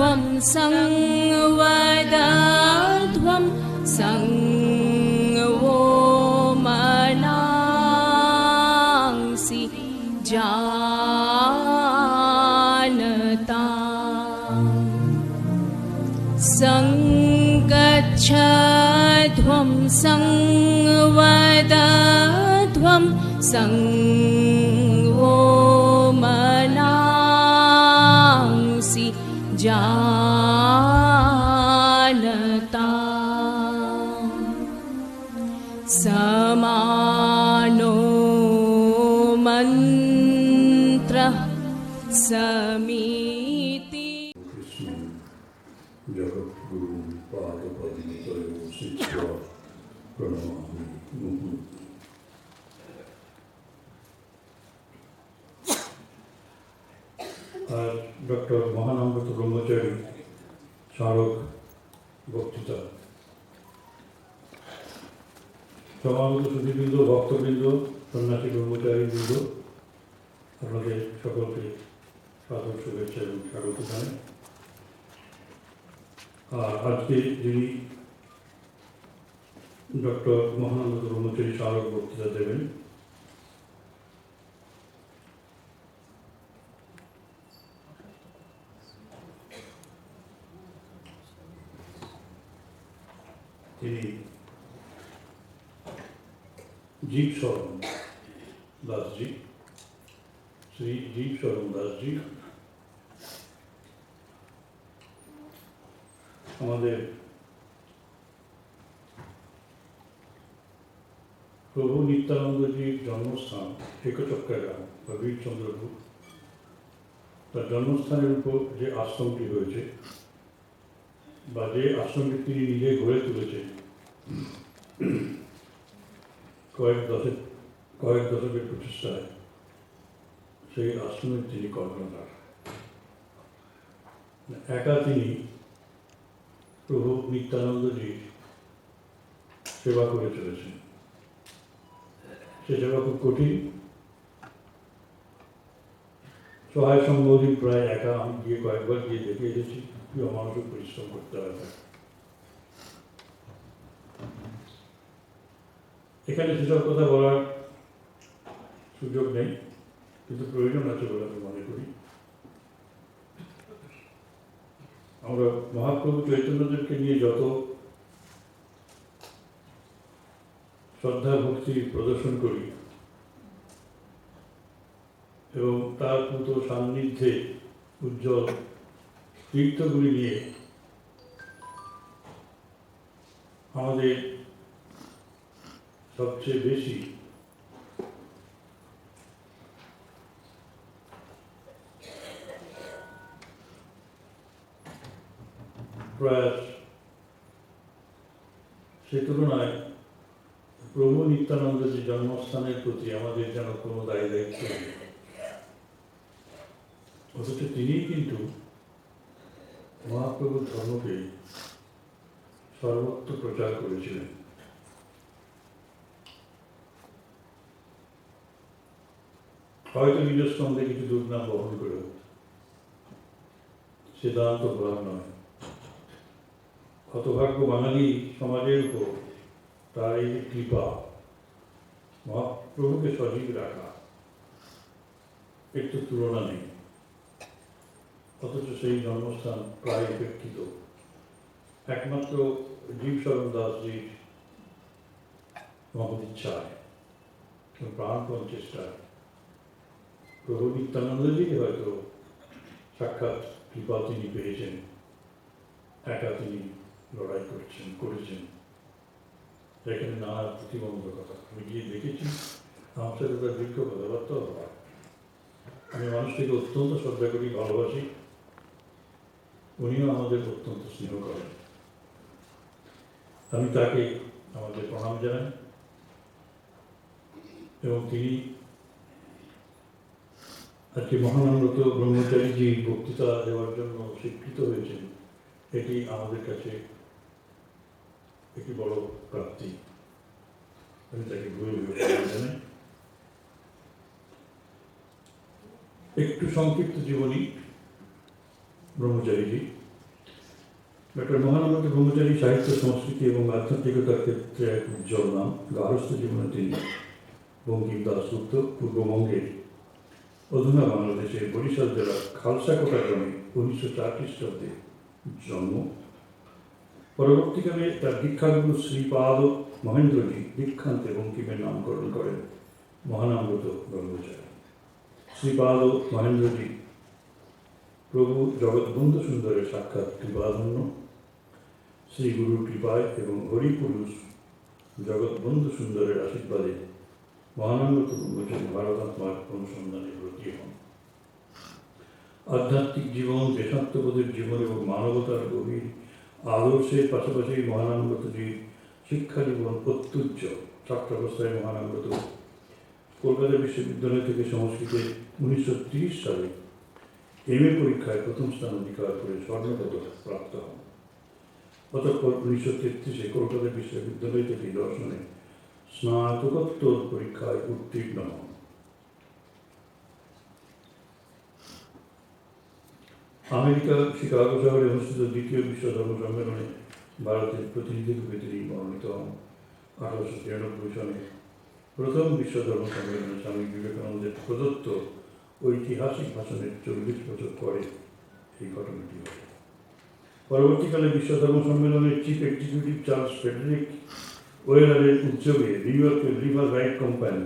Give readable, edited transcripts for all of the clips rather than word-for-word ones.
ध्वं संवदध्वं संवो मनांसि जानता संगच्छध्वं संवदध्वं संवो मनांसि जानता समानो मन्त्रः समीति जगद्गुरुं पादपद्मतयो सित्वा प्रणमामि मुहुः। आज डॉक्टर महानंद ब्रह्मचारी স্মারক বক্তৃতা। সমাগত সুধীবৃন্দ, ভক্তবৃন্দ, সন্ন্যাসী ব্রহ্মচারীবৃন্দ, আপনাদের সকলকে সাদর শুভেচ্ছা এবং স্বাগত জানাই। আর আজকে যিনি ডক্টর মহানন্দ ব্রহ্মচারী স্মারক বক্তৃতা দেবেন তিনি জীব শরণ দাসজি, শ্রী জীব শরণ দাসজি। আমাদের প্রভু নিত্যানন্দজির জন্মস্থান একচক্রা গ্রাম বা বীরচন্দ্রপুর, তার জন্মস্থানের উপর যে আশ্রমটি রয়েছে বা যে আশ্রমটি তিনি নিজে গড়ে তুলেছেন কয়েক দশকের প্রচেষ্টায়, সেই আশ্রমের তিনি কর্ণধার। একা তিনি প্রভু নিত্যানন্দজির সেবা করে চলেছেন। সে সেবা খুব কঠিন, সহায় সম্বোধী প্রায় একা। আমি গিয়ে কয়েকবার গিয়ে দেখে এসেছি কি অমানুষিক পরিশ্রম করতে হয়। এখানে সেসব কথা বলার সুযোগ নেই, কিন্তু প্রয়োজন আছে বলে আমি মনে করি। আমরা মহাপ্রভু চৈতন্যদেবকে নিয়ে যত শ্রদ্ধা ভক্তি প্রদর্শন করি এবং তার পূত সান্নিধ্যে উজ্জ্বল তীর্থগুলি নিয়ে আমাদের সবচেয়ে বেশি প্রয়াস, সে তুলনায় প্রভু নিত্যানন্দজির জন্মস্থানের প্রতি আমাদের যেন কোনো দায়ী দায়িত্ব নেই। অথচ তিনি কিন্তু মহাপ্রভুর ধর্মকে সর্বত্র প্রচার করেছিলেন। হয়তো নিজের সঙ্গে কিছু দুর্নাম বহন করে, সিদ্ধান্ত বলার নয়। হতভাগ্য বাঙালি সমাজের উপর তার এই কৃপা, মহাপ্রভুকে সজীব রাখা, এর তো তুলনা নেই। অথচ সেই জন্মস্থান প্রায় উপেক্ষিত। একমাত্র জীব শরণ দাসজির মহৎ ইচ্ছায়, প্রাণপণ চেষ্টায় প্রভু নিত্যানন্দজি হয়তো সাক্ষাৎ কৃপা তিনি পেয়েছেন। একা তিনি লড়াই করেছেন, যেখানে নানা প্রতিবন্ধকতা। আমি গিয়ে দেখেছি, আমার সাথে তার দীর্ঘ কথাবার্তাও হয়। আমি মানুষটিকে অত্যন্ত শ্রদ্ধা করি, ভালোবাসি। উনিও আমাদের অত্যন্ত স্নেহ করেন। আমি তাকে আমাদের প্রণাম জানাই এবং তিনি আজকে মহানন্দ ব্রহ্মচারীজি বক্তৃতা দেওয়ার জন্য স্বীকৃত হয়েছেন। এটি আমাদের কাছে একটি বড় প্রাপ্তি। আমি তাকে ভুলে জানাই। একটু সংক্ষিপ্ত জীবনী ব্রহ্মচারীজি। ডক্টর মহানন্দ ব্রহ্মচারী সাহিত্য সংস্কৃতি এবং আধ্যাত্মিকতার ক্ষেত্রে এক উজ্জ্বল নাম। গার্হস্থ জীবনে তিনি বঙ্কিম দাশগুপ্ত পূর্ববঙ্গের অধুনা বাংলাদেশের বরিশাল জেলার খালসাকোটা গ্রামে 1904 খ্রিস্টাব্দে জন্ম। পরবর্তীকালে তার দীক্ষাগুরু শ্রীপাদ মহেন্দ্রজি দীক্ষান্তে বঙ্কিমের নামকরণ করেন মহানামব্রত ব্রহ্মচারী। শ্রীপাদ মহেন্দ্রজি প্রভু জগৎবন্ধু সুন্দরের সাক্ষাৎ কৃপাধন্য। শ্রী গুরুর কৃপায় এবং হরিপুরুষ জগৎবন্ধু সুন্দরের আশীর্বাদে মহানামব্রত ব্রহ্মচারী ভারতাত্মার অনুসন্ধানে ব্রতী হন। আধ্যাত্মিক জীবন, দেশাত্মবোধের জীবন এবং মানবতার গভীর আদর্শের পাশাপাশি মহানামব্রতজির শিক্ষা জীবন অত্যুজ্জ্বল। ছাত্রাবস্থায় মহানামব্রত কলকাতা বিশ্ববিদ্যালয় থেকে সংস্কৃতে 1930 সালে MA পরীক্ষায় প্রথম স্থান অধিকার করে স্বর্ণপদক প্রাপ্ত হন। অতঃপর 1933-এ কলকাতা বিশ্ববিদ্যালয় থেকে দর্শনে স্নাতকোত্তর পরীক্ষায় উত্তীর্ণ হন। আমেরিকার শিকাগো শহরে অনুষ্ঠিত দ্বিতীয় বিশ্ব ধর্ম সম্মেলনে ভারতের প্রতিনিধি রূপে তিনি মনোনীত হন। 1893 সনে প্রথম বিশ্ব ধর্ম সম্মেলনে স্বামী বিবেকানন্দের প্রদত্ত ঐতিহাসিক ভাষণের 40 বছর পরে এই ঘটনাটি ঘটে। পরবর্তীকালে বিশ্ব ধর্ম সম্মেলনের চিফ এক্সিকিউটিভ চার্লস ফ্রেডরিক ওয়েলারের উদ্যোগে নিউ ইয়র্কের river right company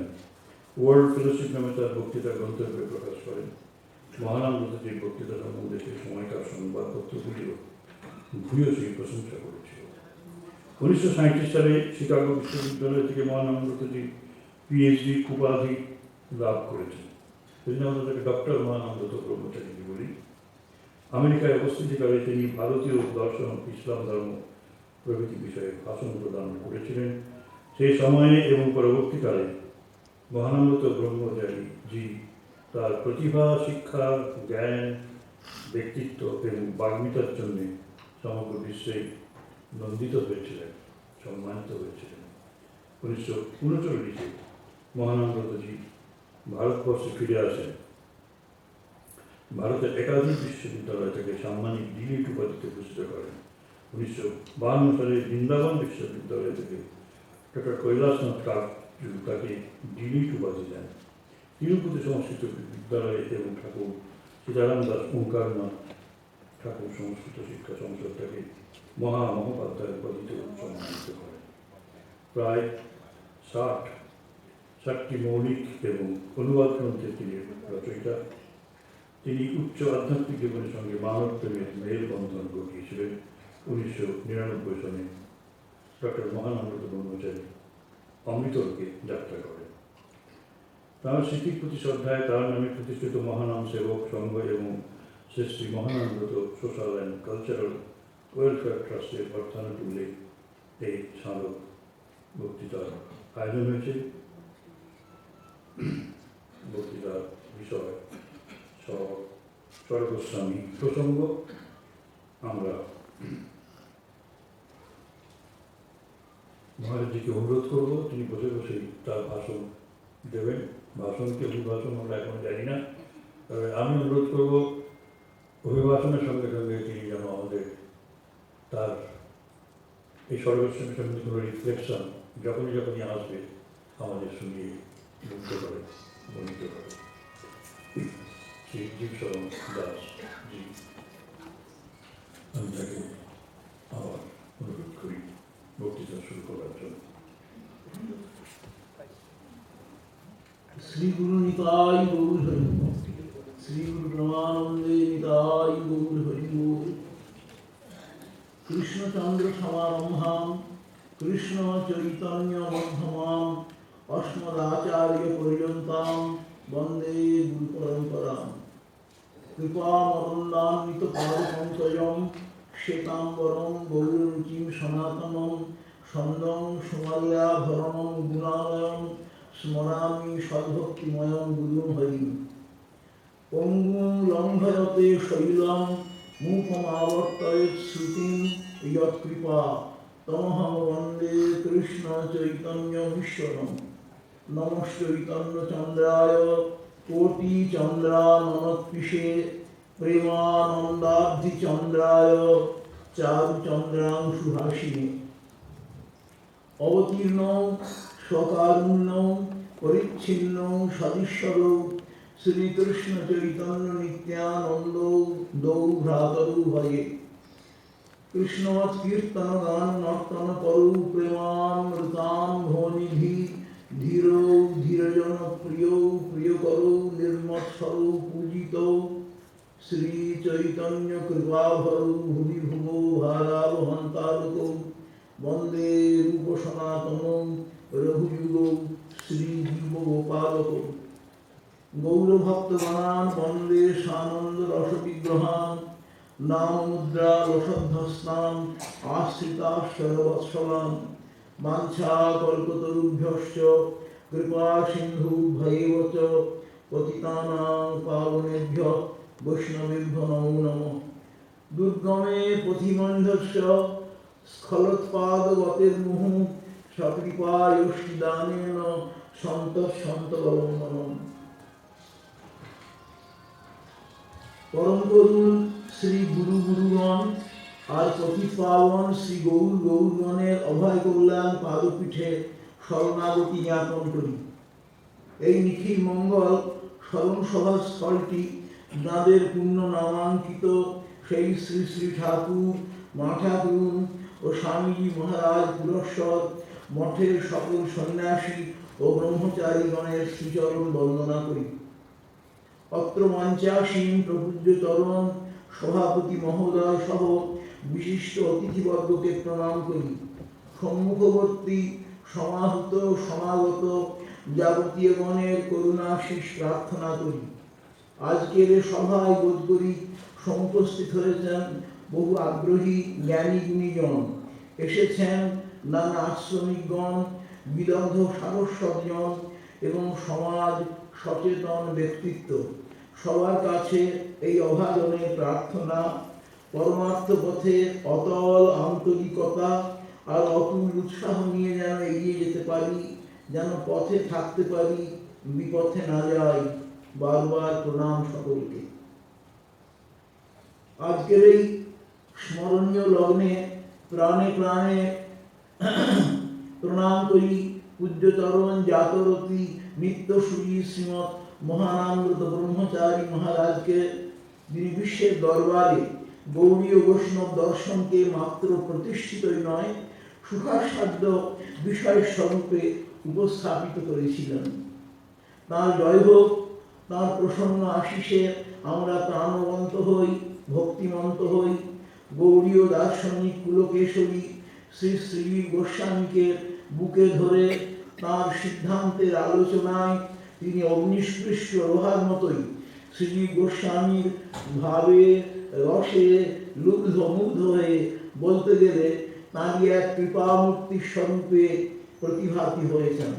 world fellowship নামে তার বক্তৃতা গ্রন্থরূপে প্রকাশ করেন। মহানামব্রতজির বক্তৃতা সম্বন্ধে সেই সময়কার সংবাদপত্রগুলিও ভূয়সী প্রশংসা করেছিল। 1937 সালে শিকাগো বিশ্ববিদ্যালয় থেকে মহানামব্রতজি PhD উপাধি লাভ করেছেন। সেই জন্য আমরা তাকে ডক্টর মহানামব্রত ব্রহ্মচারী বলি। আমেরিকায় অবস্থিতিকালে তিনি ভারতীয় দর্শন, ইসলাম ধর্ম প্রভৃতি বিষয়ে ভাষণ প্রদান করেছিলেন। সেই সময়ে এবং পরবর্তীকালে মহানামব্রত ব্রহ্মচারীজি তার প্রতিভা, শিক্ষা, জ্ঞান, ব্যক্তিত্ব এবং বাগ্মিতার জন্য সমগ্র বিশ্বে নন্দিত হয়েছিলেন, সম্মানিত হয়েছিলেন। 1939-এ মহানামব্রতজি ভারতবর্ষে ফিরে আসেন। ভারতের একাধিক বিশ্ববিদ্যালয় থেকে সাম্মানিক ডিলিট উপাধিতে ভূষিত করেন। 1952 সালে বৃন্দাবন বিশ্ববিদ্যালয় থেকে ডক্টর কৈলাসনাথ কাকু তাকে ডিলিট উপাধি দেন। তিরুপতি সংস্কৃত বিদ্যালয় এবং ঠাকুর সীতারাম দাস ওঙ্কারনাথ ঠাকুর সংস্কৃত শিক্ষা সংসদ তাকে মহামহোপাধ্যায় উপাধিতে সম্মানিত করেন। প্রায় 60টি মৌলিক এবং অনুবাদ গ্রন্থের তিনি রচয়িতা। তিনি উচ্চ আধ্যাত্মিক জীবনের সঙ্গে মানব প্রেমের মেলবন্ধন ঘটিয়েছিলেন। 1999 সনে ডক্টর মহানামব্রত ব্রহ্মচারী অমৃতলোকে যাত্রা করেন। তাঁর স্মৃতির প্রতি শ্রদ্ধায় তাঁর নামে প্রতিষ্ঠিত মহানাম সেবক সংঘ এবং Shri Mahanambrata social and cultural welfare ট্রাস্টের অর্থানুকূল্যে এই স্মারক বক্তৃতার আয়োজন হয়েছে। বক্তৃতার বিষয় স্বর্গস্বামী প্রসঙ্গ। আমরা মহারাজজিকে অনুরোধ করব তিনি বসে বসেই তার ভাষণ দেবেন। ভাষণকে অভিভাষণ আমরা এখন জানি না, তবে আমি অনুরোধ করব অভিভাষণের সঙ্গে সঙ্গে তিনি যেন আমাদের তার এই স্বর্গস্বামী সম্বন্ধে কোনো রিফ্লেকশন যখনই আসবে আমাদের শুনিয়ে মুগ্ধ করে, বর্ণিত করে। শ্রী জীবশরণ দাস জি, আমি তাকে আবার অনুরোধ করি বক্তৃতা শুরু করার জন্য। শ্রী গুরু নিতাই গৌর হরি, শ্রী গুরু ব্রহ্মানন্দে নিতাই গৌর হরি বল। কৃষ্ণচন্দ্র সমারম্ভাম কৃষ্ণ চৈতন্য মধ্যমাম অস্মদাচার্য পর্যন্তাম বন্দে গুরু পরম্পরাম। কৃপামরন্দান্বিত পাদপঙ্কজম শ্বেতাম্বরম গৌররুচিম সনাতনম ছন্দং সুমাল্যাভরণং গুণালয়ং স্মরামি সদ্ভক্তিময়ং গুরুং হরিম। পঙ্গুং লঙ্ঘয়তে শৈলং মুখমাবর্তয়েৎ শ্রুতিং যৎকৃপা তমহং বন্দে কৃষ্ণ চৈতন্যমীশ্বরম। নমশ্চৈতন্য চন্দ্রায় কোটি চন্দ্রাননৎপিষে প্রেমানন্দাব্ধি চন্দ্রায় চারুচন্দ্রাংশু হাসিনে অবতীর্ণ স্বকারুণ্য পরিচ্ছিন্ন সদীশ্বর শ্রীকৃষ্ণ চৈতন্য নিত্যানন্দ দৌ ভ্রাতরু ভয়ে কৃষ্ণবৎ কীর্তন গান নর্তন করু প্রেমামৃতাম ভনিধি ধীর ধীরজন প্রিয় প্রিয় করু নির্মৎসর পূজিত শ্রী চৈতন্য কৃপাভরু ভুবি ভুব ভারাবহন্তারক বন্দে রূপ সনাতন রঘুযুগ শ্রী জীব গোপালক গৌরভক্তগণান বন্দে সানন্দ রস বিগ্রহান নাম মুদ্রা রসধ্বস্তান আশ্রিতাশ্বরবৎসলান বাঞ্ছা কল্পতরুভ্যশ্চ কৃপা সিন্ধু ভৈব চ পতিতানাং পাবনেভ্যো বৈষ্ণবেভ্যো নমো নমঃ দুর্গমে পথিবন্ধস্য স্খলোৎপাদগতির্মুহু সকৃপায়ষ্টিদানেন সন্তবলম্বনম। পরম করুণ শ্রী গুরু গুরুগণ আর পতিত পাবন শ্রী গৌর গৌরগণের অভয় কল্যাণ পাদপীঠে শরণাগতি জ্ঞাপন করি। এই নিখিল মঙ্গল স্মরণ সভা স্থলটি যাঁদের পুণ্য নামাঙ্কিত সেই শ্রী শ্রী ঠাকুর মা ঠাকুর ও স্বামীজি মহারাজ পুরস্বর মঠের সকল সন্ন্যাসী ও ব্রহ্মচারীগণের শ্রীচরণ বন্দনা করি। অত্র মঞ্চাসীন প্রপূজ্য চরণ সভাপতি মহোদয় সহ বিশিষ্ট অতিথিবর্গকে প্রণাম করি। সম্মুখবর্তী সমাহূত সমাগত যাবতীয় গণের করুণাশীষ প্রার্থনা করি। আজকের সভায় বোধ করি সমুপস্থিত হয়েছেন বহু আগ্রহী জ্ঞানী গুণীজন, এসেছেন নানা আশ্রমিকগণ, বিদগ্ধ সারস্বতজন এবং সমাজ সচেতন ব্যক্তিত্ব। সবার কাছে এই অভাজনে প্রার্থনা পরমার্থ পথে অতল আন্তরিকতা আর অতুল উৎসাহ নিয়ে যেন এগিয়ে যেতে পারি, যেন পথে থাকতে পারি, বিপথে না যাই। বারবার প্রণাম সকলকে। আজকের এই স্মরণীয় লগ্নে প্রাণে প্রাণে প্রণাম করি পূজ্যচরণ জাতরতী নিত্যসূরী শ্রীমৎ মহানামৃত ব্রহ্মচারী মহারাজকে, যিনি বিশ্বের দরবারে গৌড়ীয় বৈষ্ণব দর্শনকে মাত্র প্রতিষ্ঠিতই নয়, সুখাসাধ্য বিষয় স্বরূপে উপস্থাপিত করেছিলেন। তাঁর জয় হোক, তাঁর প্রসন্ন আশিসে আমরা প্রাণবন্ত হই, ভক্তিমন্ত হই। গৌড়ীয় দার্শনিক কুলকেশরী শ্রী শ্রী গোস্বামীকে বুকে ধরে তাঁর সিদ্ধান্তের আলোচনায় তিনি অগ্নিস্পৃষ্ট লোহার মতোই শ্রী গোস্বামীর ভাবে রসে লুব্ধ মুগ্ধ হয়ে, বলতে গেলে তাঁরই এক কৃপামূর্তি স্বরূপে প্রতিভাতি হয়েছেন,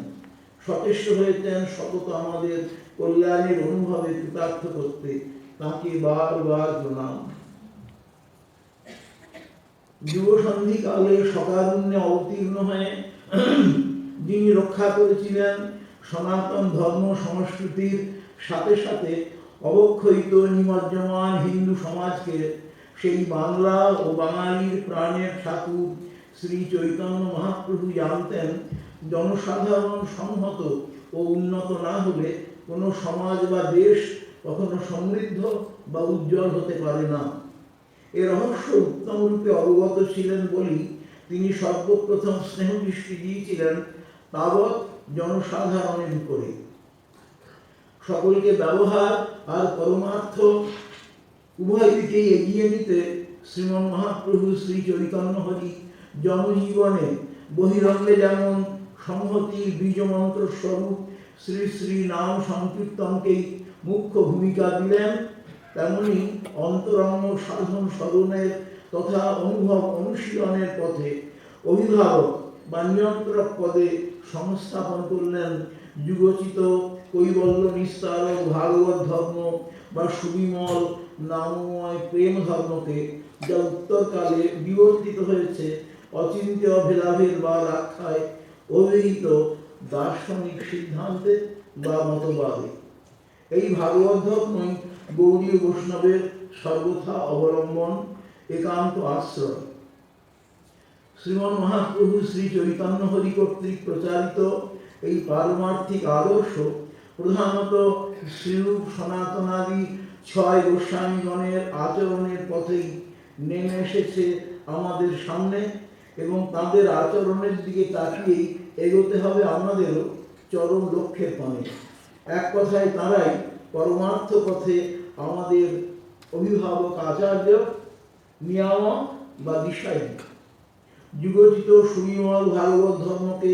সচেষ্ট হয়েছেন সতত আমাদের কল্যাণের অনুভবে কৃতার্থ করতে। তাঁকে বারবার প্রণাম। যুব সন্ধিকালে সকারুণ্যে অবতীর্ণ হয়ে যিনি রক্ষা করেছিলেন সনাতন ধর্ম সংস্কৃতির সাথে সাথে অবক্ষয়িত নিমজ্জমান হিন্দু সমাজকে, সেই বাংলা ও বাঙালির প্রাণের ঠাকুর শ্রী চৈতন্য মহাপ্রভু জানতেন জনসাধারণ সংহত ও উন্নত না হলে কোনো সমাজ বা দেশ কখনো সমৃদ্ধ বা উজ্জ্বল হতে পারে না। এ রহস্য উত্তম রূপে অবগত ছিলেন বলেই তিনি সর্বপ্রথম স্নেহ দৃষ্টি দিয়েছিলেন তাবৎ জনসাধারণের উপরে। সকলকে ব্যবহার আর পরমার্থ উভয় দিকেই এগিয়ে নিতে শ্রীমন মহাপ্রভু শ্রী চৈতন্য হরি জনজীবনে বহিরঙ্গে যেমন সংহতির বীজমন্ত্র স্বরূপ শ্রী শ্রী নাম সংকীর্তনকেই মুখ্য ভূমিকা দিলেন, তেমনি অন্তরঙ্গ সাধন স্মরণের তথা অনুভব অনুশীলনের পথে অভিভাবক বা নিয়ন্ত্রক পদে সংস্থাপন করলেন যুগোচিত কৈবল্য নিস্তারক ভাগবত ধর্ম বা সুবিমল নামময় প্রেম ধর্মকে, যা উত্তরকালে বিবর্তিত হয়েছে অচিন্ত্য ভেদাভেদ বা আখ্যায় অভিহিত দার্শনিক সিদ্ধান্তে বা মতবাদে। এই ভাগবত ধর্মই গৌড়ীয় বৈষ্ণবের সর্বথা অবলম্বন একান্ত আশ্রয়। শ্রীমন মহাপ্রভু শ্রী চৈতন্য হরি কর্তৃক প্রচারিত এই পারমার্থিক আদর্শ প্রধানত শ্রীরূপ সনাতনাদি 6 গোস্বামীগণের আচরণের পথেই নেমে এসেছে আমাদের সামনে, এবং তাদের আচরণের দিকে তাকিয়েই এগোতে হবে আমাদেরও চরম লক্ষ্যের পানে। এক কথায় তারাই পরমার্থ পথে আমাদের অভিভাবক, আচার্য, নিয়ামক বা দিশায়ী। যুগোচিত সুবিমল ভাগবত ধর্মকে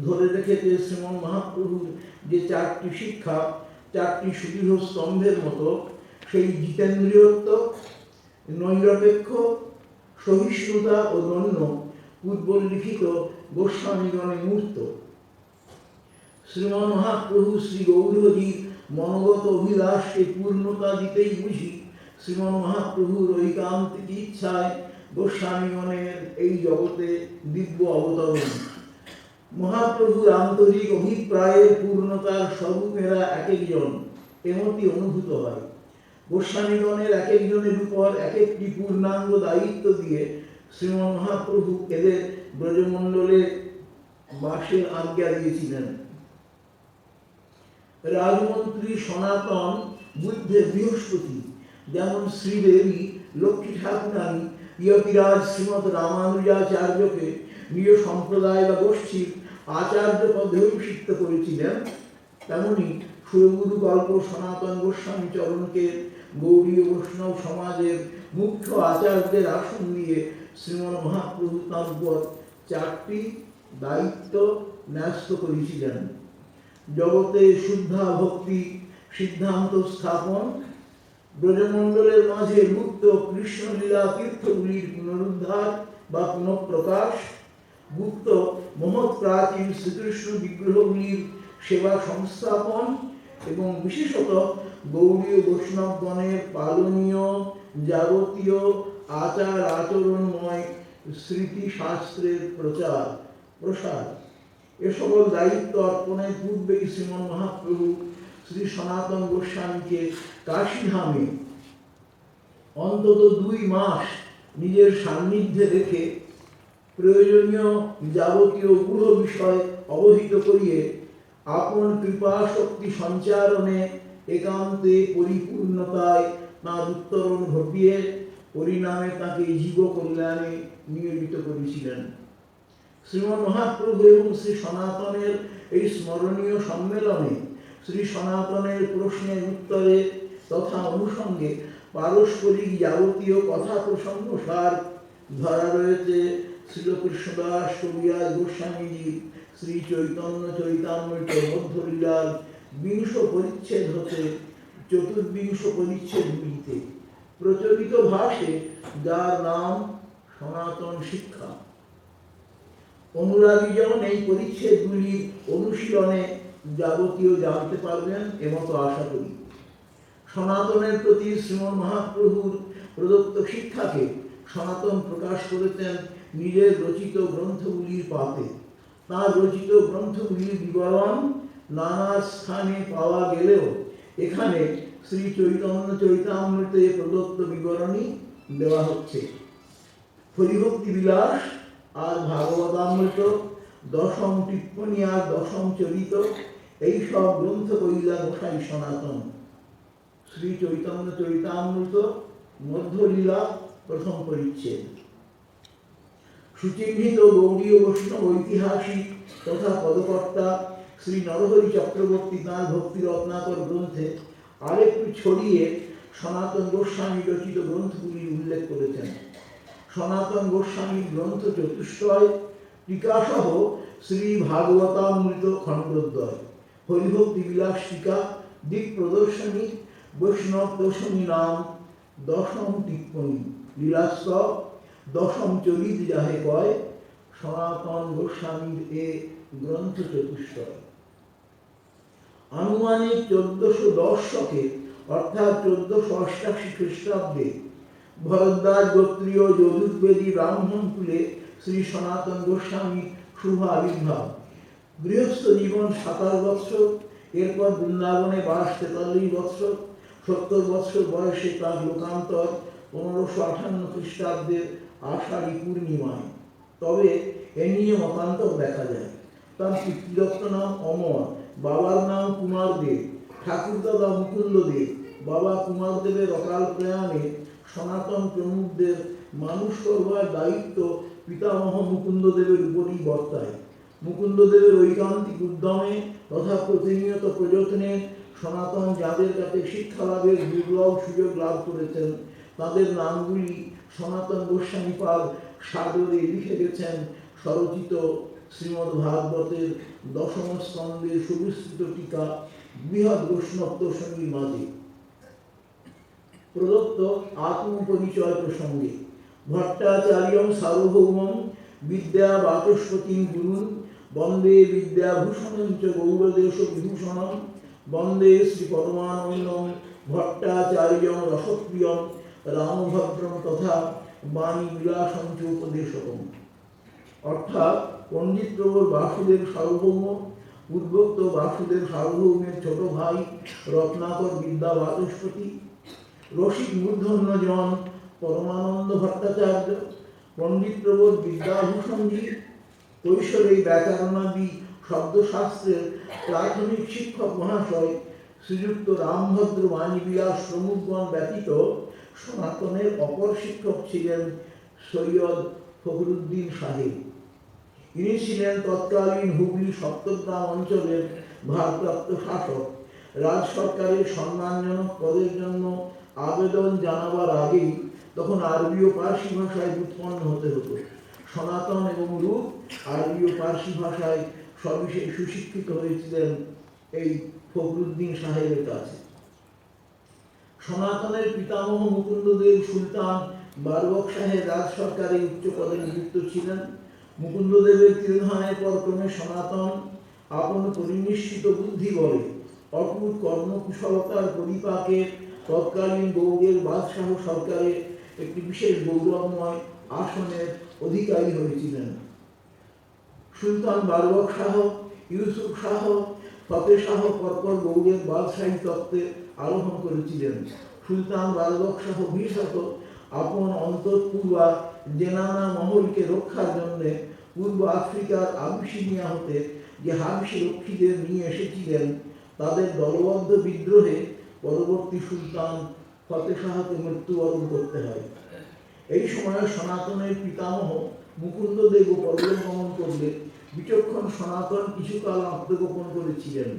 ধরে রেখেছে শ্রীমন মহাপ্রভুর যে 4টি শিক্ষা, 4টি সুদৃঢ় স্তম্ভের মতো, সেই জিতেন্দ্রিয়ত্ব, নৈরপেক্ষ, সহিষ্ণুতা ও দন্য পূর্বলিখিত গোস্বামীগণের মূর্ত। শ্রীমন মহাপ্রভু শ্রী গৌরহরির মনোগত অভিলাষকে পূর্ণতা দিতেই বুঝি শ্রীমন মহাপ্রভুর ঐকান্তিক ইচ্ছায় গোস্বামীগণের এই জগতে দিব্য অবতরণ। মহাপ্রভুর আন্তরিক অভিপ্রায়ের পূর্ণতার স্বরূপেরা এক একজন এমতি অনুভূত হয়। গোস্বামীগণের এক একজনের উপর এক একটি পূর্ণাঙ্গ দায়িত্ব দিয়ে শ্রীমন মহাপ্রভু এদের ব্রজমণ্ডলে বাসের আজ্ঞা দিয়েছিলেন। রাজমন্ত্রী সনাতন বুদ্ধের বৃহস্পতি যেমন শ্রীদেবী লক্ষ্মী ঠাকুরানী ইয়তিরাজ শ্রীমৎ রামানুজাচার্যকে নিজ সম্প্রদায় বা গোষ্ঠীর আচার্য পদে অভিষিক্ত করেছিলেন, তেমনি সুরগুরু গল্প সনাতন গোস্বামী চরণকে গৌড়ীয় বৈষ্ণব সমাজের মুখ্য আচার্যের আসন দিয়ে শ্রীমন মহাপ্রভু তাঁর উপর 4টি দায়িত্ব ন্যস্ত করেছিলেন। জগতে শুদ্ধা ভক্তি সিদ্ধান্ত স্থাপন, ব্রজমণ্ডলের মাঝে মুক্ত কৃষ্ণলীলা তীর্থগুলির পুনরুদ্ধার বা পুনঃপ্রকাশ, গুপ্ত মহৎ প্রাচীন শ্রীকৃষ্ণ বিগ্রহগুলির সেবা সংস্থাপন, এবং বিশেষত গৌড়ীয় বৈষ্ণবগণের পালনীয় যাবতীয় আচার আচরণময় স্মৃতি শাস্ত্রের প্রসার। এ সকল দায়িত্ব অর্পণের পূর্বে শ্রীমন মহাপ্রভু শ্রী সনাতন গোস্বামীকে কাশীধামে অন্তত 2 মাস নিজের সান্নিধ্যে রেখে প্রয়োজনীয় যাবতীয় গূঢ় বিষয় অবহিত করিয়ে আপন কৃপা শক্তি সঞ্চারণে একান্তে পরিপূর্ণতায় তাঁর উত্তরণ ঘটিয়ে পরিণামে তাকে জীব কল্যাণে নিয়োজিত করেছিলেন। শ্রীমন মহাপ্রভু এবং শ্রী সনাতনের এই স্মরণীয় সম্মেলনে শ্রী সনাতনের প্রশ্নের উত্তরে তথা অনুষঙ্গে পারস্পরিক যাবতীয় কথা প্রসঙ্গ সার ধরা রয়েছে শ্রীকৃষ্ণদাস কবিরাজ গোস্বামীজির শ্রী চৈতন্য চরিতামৃত মধ্যলীলার 20 পরিচ্ছেদ হতে 24 পরিচ্ছেদগুলিতে প্রচলিত ভাষে, যার নাম সনাতন শিক্ষা। অনুরাগী যেমন এই পরিচ্ছেদগুলির অনুশীলনে যাবতীয় জানতে পারবেন এমতো আশা করি। সনাতনের প্রতি শ্রীমন মহাপ্রভুর প্রদত্ত শিক্ষাকে সনাতন প্রকাশ করেছেন নিজের রচিত গ্রন্থগুলির পাতে। তাঁর রচিত গ্রন্থগুলির বিবরণ নানা স্থানে পাওয়া গেলেও এখানে শ্রী চৈতন্য চরিতামৃতে প্রদত্ত বিবরণী দেওয়া হচ্ছে। হরিভক্তি বিলাস আর ভাগবতামৃত, 10ম টিপ্পনী আর 10ম চরিত, এই সব গ্রন্থ কইলা গোসাই সনাতন। শ্রী চৈতন্য চরিতামৃত মধ্যলীলা 1ম পরিচ্ছেদ। সুচিহ্নিত গৌড়ীয় বৈষ্ণব ঐতিহাসিক তথা পদকর্তা শ্রী নরহরি চক্রবর্তী তাঁর ভক্তি রত্নাকর গ্রন্থে আরেকটু ছড়িয়ে সনাতন গোস্বামী রচিত গ্রন্থগুলির উল্লেখ করেছেন। সনাতন গোস্বামীর গ্রন্থ চতুষ্টয়, টিকাসহ শ্রী ভাগবতামৃত খণ্ডদ্বয়, হরিভক্তি বিলাস টিকা, দিক প্রদর্শনী, বৈষ্ণব দশমী নাম, 10ম টিপ্পনী, লীলাস্তব, 10ম চরিত যাহে কয়, সনাতন গোস্বামীর এ গ্রন্থ চতুষ্টয়। আনুমানিক 1410 শকে অর্থাৎ 1488 খ্রিস্টাব্দে ভরদ্বাজ গোত্রীয় যজুর্বেদী ব্রাহ্মণ কুলে শ্রী সনাতন গোস্বামী শুভ আবির্ভাব। গৃহস্থ জীবন 27 বৎসর, এরপর বৃন্দাবনে বাস 43 বৎসর, 70 বৎসর বয়সে তার লোকান্তর 1558 খ্রিস্টাব্দের আষাঢ়ী পূর্ণিমায়। তবে এ নিয়ে মতান্তর দেখা যায়। তার পিতৃদত্ত নাম অমর, বাবার নাম কুমার দেব, ঠাকুরদাদা মুকুন্দ দেব। বাবা কুমার দেবের অকাল প্রয়াণে সনাতন প্রমুখদের মানুষ করবার দায়িত্ব পিতামহ মুকুন্দ দেবের উপরই বর্তায়। মুকুন্দ দেবের ঐকান্তিক উদ্যমে তথা প্রতিনিয়ত প্রযত্নে সনাতন যাদের কাছে শিক্ষা লাভের দুর্লভ সুযোগ লাভ করেছেন তাদের নামগুলি সনাতন গোস্বামী পাল সাদরে লিখে গেছেন স্বরচিত শ্রীমদ্ ভাগবতের দশম স্কন্ধের সুবিস্তৃত টিকা বৃহৎ বৈষ্ণব প্রসঙ্গের মাঝে। প্রদত্ত আত্মপরিচয় প্রসঙ্গে ভট্টাচার্যং সার্বভৌমং বিদ্যা বাচস্পতিং গুরুং বন্দে বিদ্যাভূষণং চ গৌরদেশ বিভূষণং বন্দে শ্রী পরমানন্দং ভট্টাচার্যং রসপ্রিয়ং রামভদ্রং তথা বাণী বিলাসং চ উপদেশকং। অর্থাৎ পণ্ডিত প্রবর বাসুদেব সার্বভৌম, পূর্বোক্ত বাসুদেব সার্বভৌমের ছোট ভাই রত্নাকর বিদ্যা বাচস্পতি, রসিক মূর্ধন্যজন পরমানন্দ ভট্টাচার্য, পণ্ডিত প্রবর বিদ্যাভূষণজি কৈশোরেই ব্যাকরণাদি শব্দশাস্ত্রের প্রাথমিক শিক্ষক মহাশয় শ্রীযুক্ত রামভদ্র বাণীবিলাস প্রমুখগণ ব্যতীত সনাতনের অপর শিক্ষক ছিলেন সৈয়দ ফখরুদ্দিন সাহেব। ইনি ছিলেন তৎকালীন হুগলি সপ্তগ্রাম অঞ্চলের ভারপ্রাপ্ত শাসক। রাজ সরকারের সম্মানজনক পদের জন্য আবেদন জানাবার আগেই তখন আরবি ও পার্সি ভাষায় উৎপন্ন হতে হতো। সনাতন এবং রূপ আরবি ও পার্সি ভাষায় সবিশেষ সুশিক্ষিত হয়েছিলেন এই ফখরুদ্দিন সাহেবের কাছে। সনাতনের পিতামহ মুকুন্দ দেব সুলতান বারবক সাহেব রাজ সরকারের উচ্চ পদে নিযুক্ত ছিলেন। মুকুন্দ দেবের তিরোধানের পর ক্রমে সনাতন আপন পরিনিষ্ঠিত বুদ্ধি বলে অটুট কর্মকুশলতার পরিপাকে তৎকালীন গৌড়ের বাদশাহ সরকারের একটি বিশেষ গৌরবময় আসনের অধিকারী হয়েছিলেন। সুলতান বারবক শাহ, ইউসুফ শাহ, ফতে শাহ পরপর গৌড়ের বাদশাহী তত্ত্বে আরোহণ করেছিলেন। সুলতান বারবক শাহ বিশেষত আপন অন্তঃপূর্বা জেনানা মহলকে রক্ষার জন্য পূর্ব আফ্রিকার আবিসিনিয়া হতে যে হাবশি রক্ষীদের নিয়ে এসেছিলেন তাদের দলবদ্ধ বিদ্রোহে পরবর্তী সুলতান ফতে শাহকে মৃত্যুবরণ করতে হয়। এই সময়ে সনাতনের পিতামহ মুকুন্দ দেব পরলোকগমন করলে বিচক্ষণ সনাতন কিছুকাল আত্মগোপন করেছিলেন।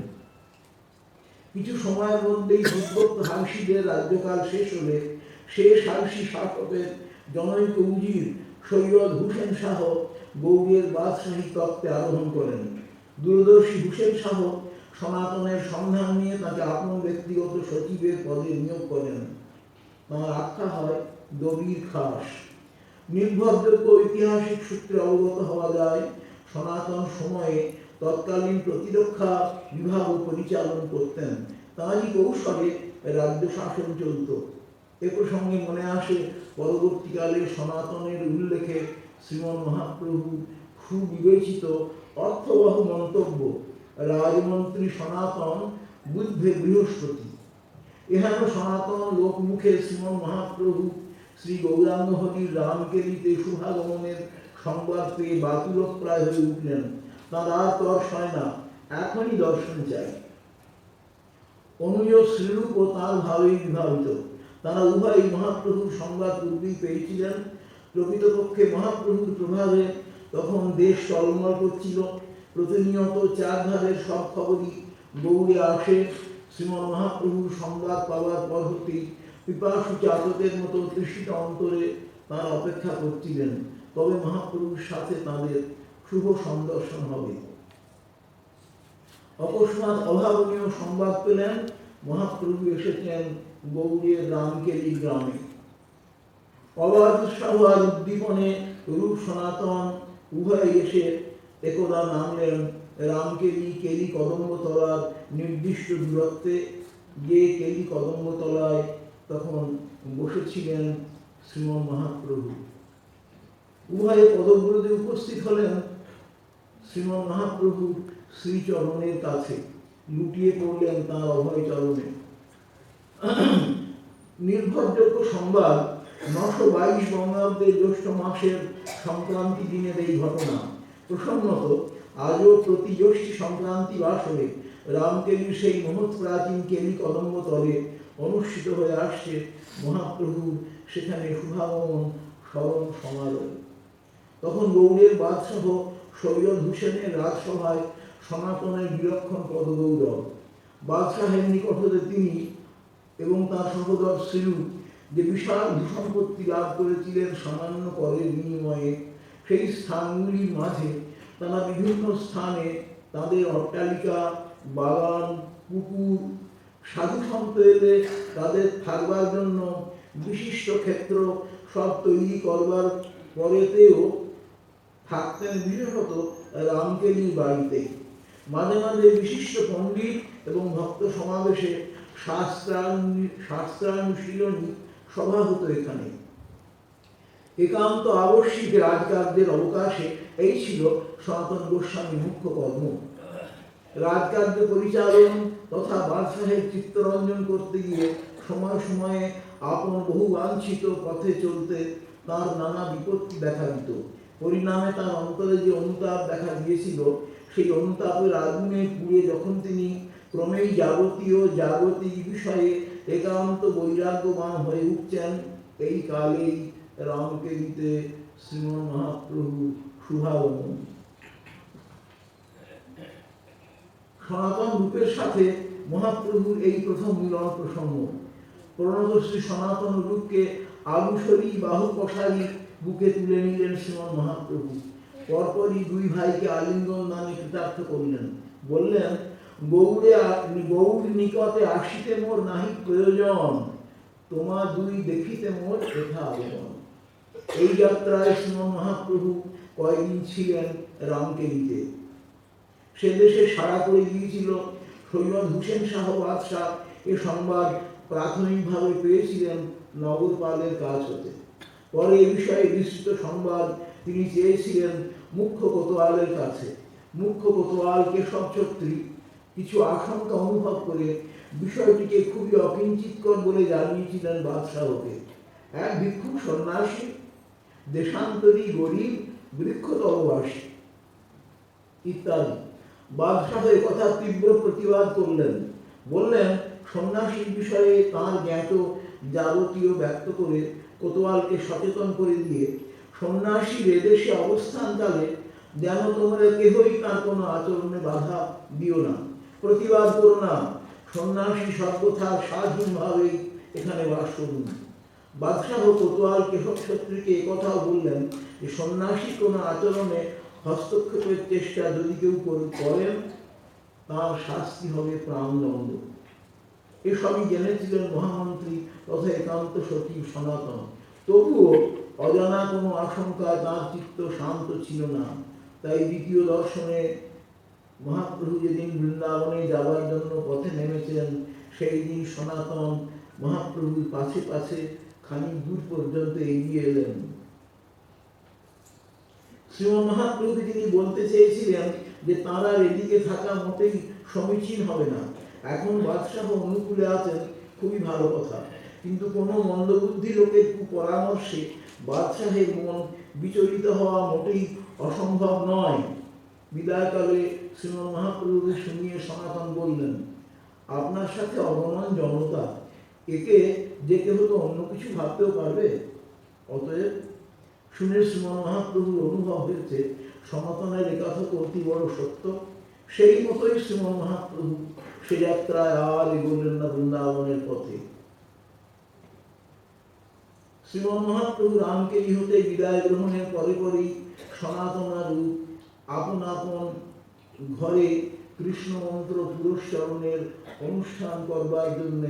কিছু সময়ের মধ্যেই দুর্গত হাবশিদের রাজ্যকাল শেষ হলে শেষ হাবশি শাসকের জনৈক উজির সৈয়দ হুসেন শাহ গৌড়ের বাদশাহী তত্ত্বে আরোহণ করেন। দূরদর্শী হুসেন শাহ সনাতনের সন্ধান নিয়ে তাকে আপন ব্যক্তিগত সচিবের পদে নিয়োগ করেন। তাঁর আখ্যা হয় দবির খাস। নির্ভরযোগ্য ঐতিহাসিক সূত্রে অবগত হওয়া যায় সনাতন সময়ে তৎকালীন প্রতিরক্ষা বিভাগ পরিচালন করতেন। তাঁরই কৌশলে রাজ্য শাসন চলত। এ প্রসঙ্গে মনে আসে পরবর্তীকালে সনাতনের উল্লেখে শ্রীমন মহাপ্রভু সুবিবেচিত অর্থবহ মন্তব্য রাজমন্ত্রী সনাতন বুদ্ধে বৃহস্পতি। এহেন সনাতন লোকমুখে শ্রীমন মহাপ্রভু শ্রী গৌরাঙ্গ হরির রামকেলিতে শুভাগমনের সংবাদ পেয়ে বাতুলপ্রায় হয়ে উঠলেন। তাঁর আর তর সয় না, এখনই দর্শন চাই। অনুজ শ্রীরূপ ও তাঁর ভাবেই বিভাবিত। তারা উভয় মহাপ্রভুর সংবাদ পূর্বেই পেয়েছিলেন। প্রকৃতপক্ষে মহাপ্রভুর প্রভাবে তখন দেশ টলমল করছিল। প্রতিনিয়ত চারধারের সব খবরই গৌড়ে আসে। শ্রীমন মহাপ্রভুর সংবাদ পাওয়ার পর হতেই পিপাসু চাতকের মতো তৃষিত অন্তরে তাঁরা অপেক্ষা করছিলেন তবে মহাপ্রভুর সাথে তাঁদের শুভ সন্দর্শন হবে। অকস্মাৎ অভাবনীয় সংবাদ পেলেন মহাপ্রভু এসেছেন গৌড়ের রামকেলি গ্রামে। অবাধ উৎসাহ আর উদ্দীপনে রূপ সনাতন উভয় এসে একদা নামলেন রামকেলি কেলি কদম্বতলার নির্দিষ্ট দূরত্বে। যে কেলি কদম্বতলায় তখন বসেছিলেন শ্রীমন মহাপ্রভু। উভয়ে পদব্রজে উপস্থিত হলেন শ্রীমন মহাপ্রভুর শ্রীচরণের কাছে, লুটিয়ে পড়লেন তাঁর অভয় চরণে। নির্ভরযোগ্য সংবাদ 922 বঙ্গাব্দের জ্যৈষ্ঠ মাসের সংক্রান্তি দিনের এই ঘটনা। প্রসঙ্গত আজও প্রতি জ্যৈষ্ঠী সংক্রান্তি বাসরে রামকেলির সেই মহৎ প্রাচীন কেলি কদম্ব তলে অনুষ্ঠিত হয়ে আসছে মহাপ্রভুর সেখানে শুভাগমন স্মরণ সমারোহ। তখন গৌড়ের বাদশাহ সৈয়দ হুসেনের রাজসভায় সনাতনের বিলক্ষণ পদগৌরব। বাদশাহের নিকট হতে তিনি এবং তার সহোদর শ্রীরূপ যে বিশাল ভূসম্পত্তি লাভ করেছিলেন সামান্য করের বিনিময়ে, সেই স্থানগুলির মাঝে তারা বিভিন্ন স্থানে তাদের অট্টালিকা, বাগান, পুকুর, সাধু সন্ত এলে তাদের থাকবার জন্য বিশিষ্ট ক্ষেত্র সব তৈরি করবার পরেতেও থাকতেন বিশেষত রামকেলির বাড়িতে। মাঝে মাঝে বিশিষ্ট পণ্ডিত এবং ভক্ত সমাবেশে শাস্ত্রানুশীলনী সভা হতো এখানে। একান্ত আবশ্যিক রাজকার্যের অবকাশে এই ছিল সনাতন গোস্বামীর মুখ্য কর্ম। রাজকার্য পরিচালন তথা বাদশাহের চিত্তরঞ্জন করতে গিয়ে সময় সময়ে আপন বহু বাঞ্ছিত পথে চলতে তার নানা বিপত্তি দেখা দিত। পরিণামে তার অন্তরে যে অনুতাপ দেখা দিয়েছিল, সেই অনুতাপের আগুনে পুড়ে যখন তিনি ক্রমেই যাবতীয় জাগতিক বিষয়ে একান্ত বৈরাগ্যবান হয়ে উঠছেন, এই কালেই রামকেলিতে শ্রীমন মহাপ্রভু শুভাগমন। সনাতন রূপের সাথে মহাপ্রভুর এই প্রথম মিলন প্রসঙ্গ। প্রণত শ্রী সনাতন রূপকে আবুসরি বাহু পশারি বুকে তুলে নিলেন শ্রীমন মহাপ্রভু। পরপরই দুই ভাইকে আলিঙ্গন দানে কৃতার্থ করলেন। বললেন, গৌর নিকটে আসিতে মোর নাহি প্রয়োজন, তোমা দুই দেখিতে মোর যথা আবেদন। এই যাত্রায় শ্রীমন মহাপ্রভু কয়েকদিন ছিলেন রামকেলিতে। সে দেশে সাড়া করে গিয়েছিল সৈয়দ হুসেন শাহ বাদশাহ। এ সংবাদ প্রাথমিকভাবে পেয়েছিলেন নগরপালের কাছ হতে। পরে এ বিষয়ে বিস্তৃত সংবাদ তিনি চেয়েছিলেন মুখ্য কোতোয়ালের কাছে। মুখ্য কোতোয়াল কেশব ছত্রী কিছু আশঙ্কা অনুভব করে বিষয়টিকে খুবই অকিঞ্চিতকর বলে জানিয়েছিলেন বাদশাহকে। এক ভিক্ষুক সন্ন্যাসী, দেশান্তরী, গরিব, বৃক্ষতলবাসী ইত্যাদি। বাদশাহ কথা তীব্র প্রতিবাদ করলেন। বললেন, সন্ন্যাসীর বিষয়ে তাঁর জ্ঞাত যাবতীয় ব্যক্ত করে কোতোয়ালকে সচেতন করে দিয়ে সন্ন্যাসীর এদেশে অবস্থানকালে যেন তোমরা কেহই তার কোনো আচরণে বাধা দিও না, প্রতিবাদ করো না। সন্ন্যাসী সর্বথা স্বাধীনভাবেই এখানে বাস করুন। বাদশাহ কোতোয়াল কেশব ছত্রীকে একথাও বললেন যে সন্ন্যাসী কোনো আচরণে হস্তক্ষেপের চেষ্টা যদি কেউ করেন, তার শাস্তি হবে প্রাণদণ্ড। এসবই জেনেছিলেন মহামন্ত্রী তথা একান্ত সচিব সনাতন। তবুও অজানা কোনো আশঙ্কায় তাঁর চিত্ত শান্ত ছিল না। তাই দ্বিতীয় দর্শনে মহাপ্রভু যেদিন বৃন্দাবনে যাবার জন্য পথে নেমেছেন, সেই দিন সনাতন মহাপ্রভুর পাশে পাশে খানিক দূর পর্যন্ত এগিয়ে এলেন। শ্রীমন মহাপ্রভুকে তিনি বলতে চেয়েছিলেন যে তাঁরা এদিকে থাকা মোটেই সমীচীন হবে না। এখন বাদশাহ অনুকূলে আছেন, খুবই ভালো কথা, কিন্তু কোনো মন্দবুদ্ধি লোকের কুপরামর্শে বাদশাহের মন বিচলিত হওয়া মোটেই অসম্ভব নয়। বিদায়কালে শ্রীমন মহাপ্রভুকে শুনিয়ে সনাতন বললেন, আপনার সাথে অগণন জনতা, একে যে কেহ তো অন্য কিছু ভাবতেও পারবে। অতএব শুনে শ্রীমন মহাপ্রভুর অনুভব হয়েছে সনাতনের একথা অতি বড় সত্য। সেই মতোই শ্রীমন মহাপ্রভু সে যাত্রায় আর এগোলেন না বৃন্দাবনের পথে। শ্রীমন মহাপ্রভু রামকেলি হতে বিদায় গ্রহণের পরে পরেই সনাতনারূপ আপন আপন ঘরে কৃষ্ণ মন্ত্র পুরস্চরণের অনুষ্ঠান করবার জন্য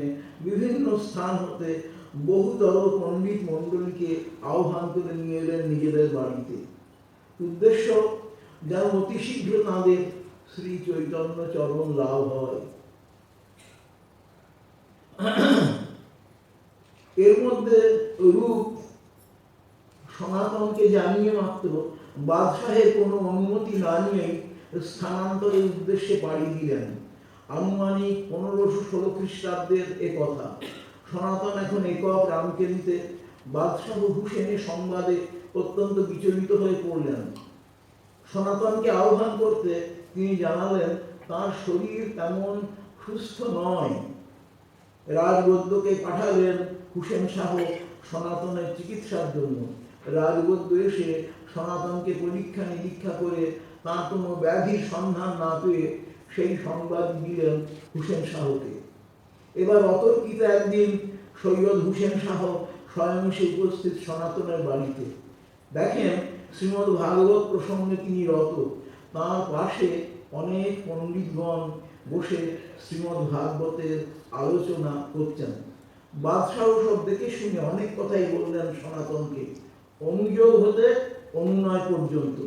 বিভিন্ন স্থান হতে বহুতর পণ্ডিত মণ্ডলীকে আহ্বান করে নিয়ে এলেন নিজেদের বাড়িতে। উদ্দেশ্য যেন অতি শীঘ্র তাঁদের শ্রী চৈতন্য চরণ লাভ হয়। এর মধ্যে রূপ সনাতনকে জানিয়ে মাত্র বাদশাহের কোনো অনুমতি না নিয়েই স্থানান্তরের উদ্দেশ্যে পাড়ি দিলেন। আনুমানিক 1516 খ্রিস্টাব্দের এ কথা। সনাতন এখন একক রামকেলিতে বাদশাহ হুসেনের সংবাদে অত্যন্ত বিচলিত হয়ে পড়লেন। সনাতনকে আহ্বান করতে তিনি জানালেন তার শরীর তেমন সুস্থ নয়। রাজবৈদ্যকে পাঠালেন হুসেন শাহ সনাতনের চিকিৎসার জন্য। রাজবৈদ্য এসে সনাতনকে পরীক্ষা নিরীক্ষা করে তার কোনো ব্যাধির সন্ধান না পেয়ে সেই সংবাদ দিলেন হুসেন শাহকে। এবার অতর্কিত একদিন সৈয়দ হুসেন শাহ স্বয়ং এসে উপস্থিত সনাতনের বাড়িতে। দেখেন শ্রীমদ্ ভাগবত প্রসঙ্গে তিনি রত। তাঁর পাশে অনেক পণ্ডিতগণ বসে শ্রীমদ্ ভাগবতের আলোচনা করছেন। বাদশাহ সব দেখে শুনে অনেক কথাই বললেন সনাতনকে, অনুযোগ হতে অনুনয় পর্যন্ত।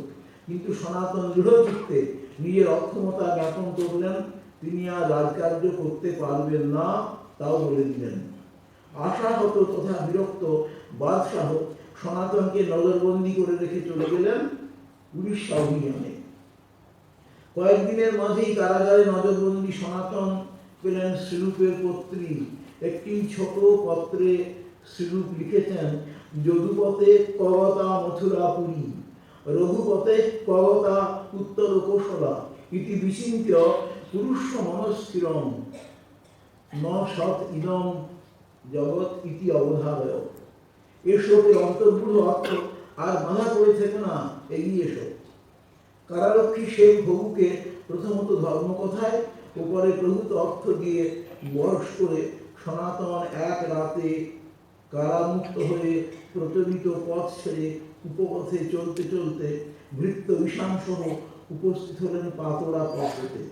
কিন্তু সনাতন দৃঢ়চিত্তে নিজের অক্ষমতা জ্ঞাপন করলেন, তিনি আর রাজকার্য করতে পারবেন না, তাও বলে দিলেন। আশাহত তথা বিরক্ত বাদশাহ সনাতনকে নজরবন্দি করে রেখে চলে গেলেন উড়িষ্যা অভিযানে। কয়েকদিনের মাঝেই কারাগারে নজরবন্দি সনাতন পেলেন শ্রীরূপের পত্রী। একটি ছোট পত্রে শ্রীরূপ লিখেছেন, যদুপতে কগতা মথুরাপুরী, রঘুপতে কগতা উত্তর কোশলা, ইতি বিচিন্ত্য পুরুষ মনস্থিরম ন সৎ ইদম জগৎ ইতি অবধারয়। এ শ্লোকের অন্তর্ভুক্ত অর্থ আর বাধা করে থেকে না, এগিয়ে এসো। কারারক্ষী শেখ হবুকে প্রথমত ধর্মকথায় উপরে প্রভূত অর্থ দিয়ে বর্ষ করে সনাতন এক রাতে কারামুক্ত হয়ে প্রচলিত পথ ছেড়ে উপপথে চলতে চলতে ভৃত্য বিষাণ সহ উপস্থিত হলেন পাতোড়া পথে।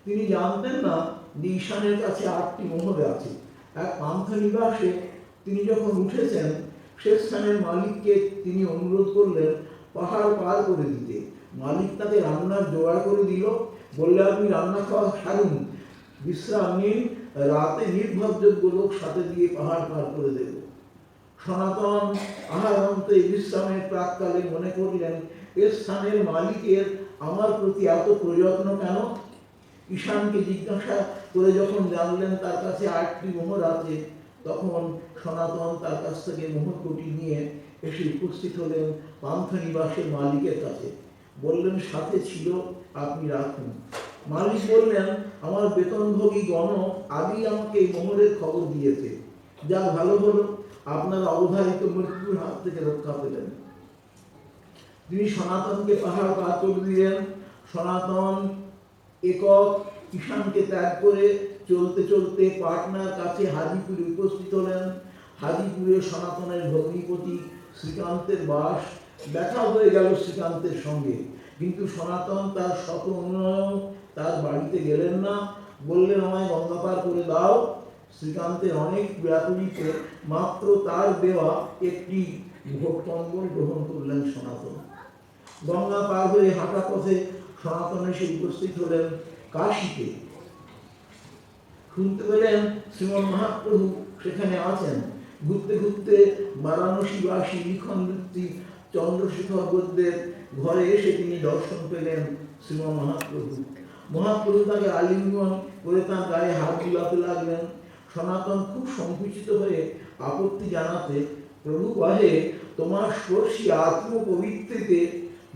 তিনি জানতেন না যে ঈশানের কাছে 8টি মহল আছে। এক পান্থ নিবাসে তিনি যখন উঠেছেন, সে স্থানের মালিককে তিনি অনুরোধ করলেন পাহাড় পার করে দিতে। মালিক তাকে রান্নার জোগাড় করে দিল, বললে আপনি রান্না খাওয়া সারুন, বিশ্রাম নিন, রাতে নির্ভরযোগ্য লোক সাথে দিয়ে পাহাড় পার করে দেব। সনাতন আহারান্তে বিশ্রামের প্রাককালে মনে করলেন, এ স্থানের মালিকের আমার প্রতি এত প্রযত্ন কেন? ঈশানকে জিজ্ঞাসা করে যখন জানলেন তার কাছে 8টি মোহর আছে, তখন সনাতন তার কাছ থেকে মোহরকটি নিয়ে এসে উপস্থিত হলেন পান্থ নিবাসের মালিকের কাছে। বললেন, সাথে ছিল, আপনি রাখুন। মালিক বললেন, আমার বেতনভোগী গণক আদি আমাকে এই মোহরের খবর দিয়েছে, যা ভালো হলো, আপনার অবধারিত মৃত্যুর হাত থেকে রক্ষা পেলেন। তিনি সনাতনকে পাহাড় পার করে দিলেন। সনাতন একক ঈশানকে ত্যাগ করে চলতে চলতে পাটনার কাছে হাজিপুরে উপস্থিত হলেন। হাজিপুরে সনাতনের ভগ্নিপতি শ্রীকান্তের বাস। দেখা হয়ে গেল শ্রীকান্তের সঙ্গে, কিন্তু সনাতন তার শত অনুনয় তার বাড়িতে গেলেন না। বললেন, আমায় গঙ্গা পার করে দাও। শ্রীকান্তের অনেক ব্যাকুলিতে মাত্র তার দেওয়া একটি ভোগকম্বল গ্রহণ করলেন সনাতন। গঙ্গা পার হয়ে হাঁটা পথে সনাতন এসে উপস্থিত হলেন কাশীতে। শুনতে পেলেন শ্রীমন মহাপ্রভু সেখানে আছেন। ঘুরতে ঘুরতে বারাণসীবাসী লিখন বৃত্তি চন্দ্রশেখর গদ্যের ঘরে এসে তিনি দর্শন পেলেন শ্রীমন মহাপ্রভু। মহাপ্রভু তাকে আলিঙ্গন করে তাঁর গায়ে হাত বুলাতে লাগলেন। সনাতন খুব সংকুচিত হয়ে আপত্তি জানাতে, প্রভু কহে, তোমার স্পর্শী আত্মপবিত্রিতে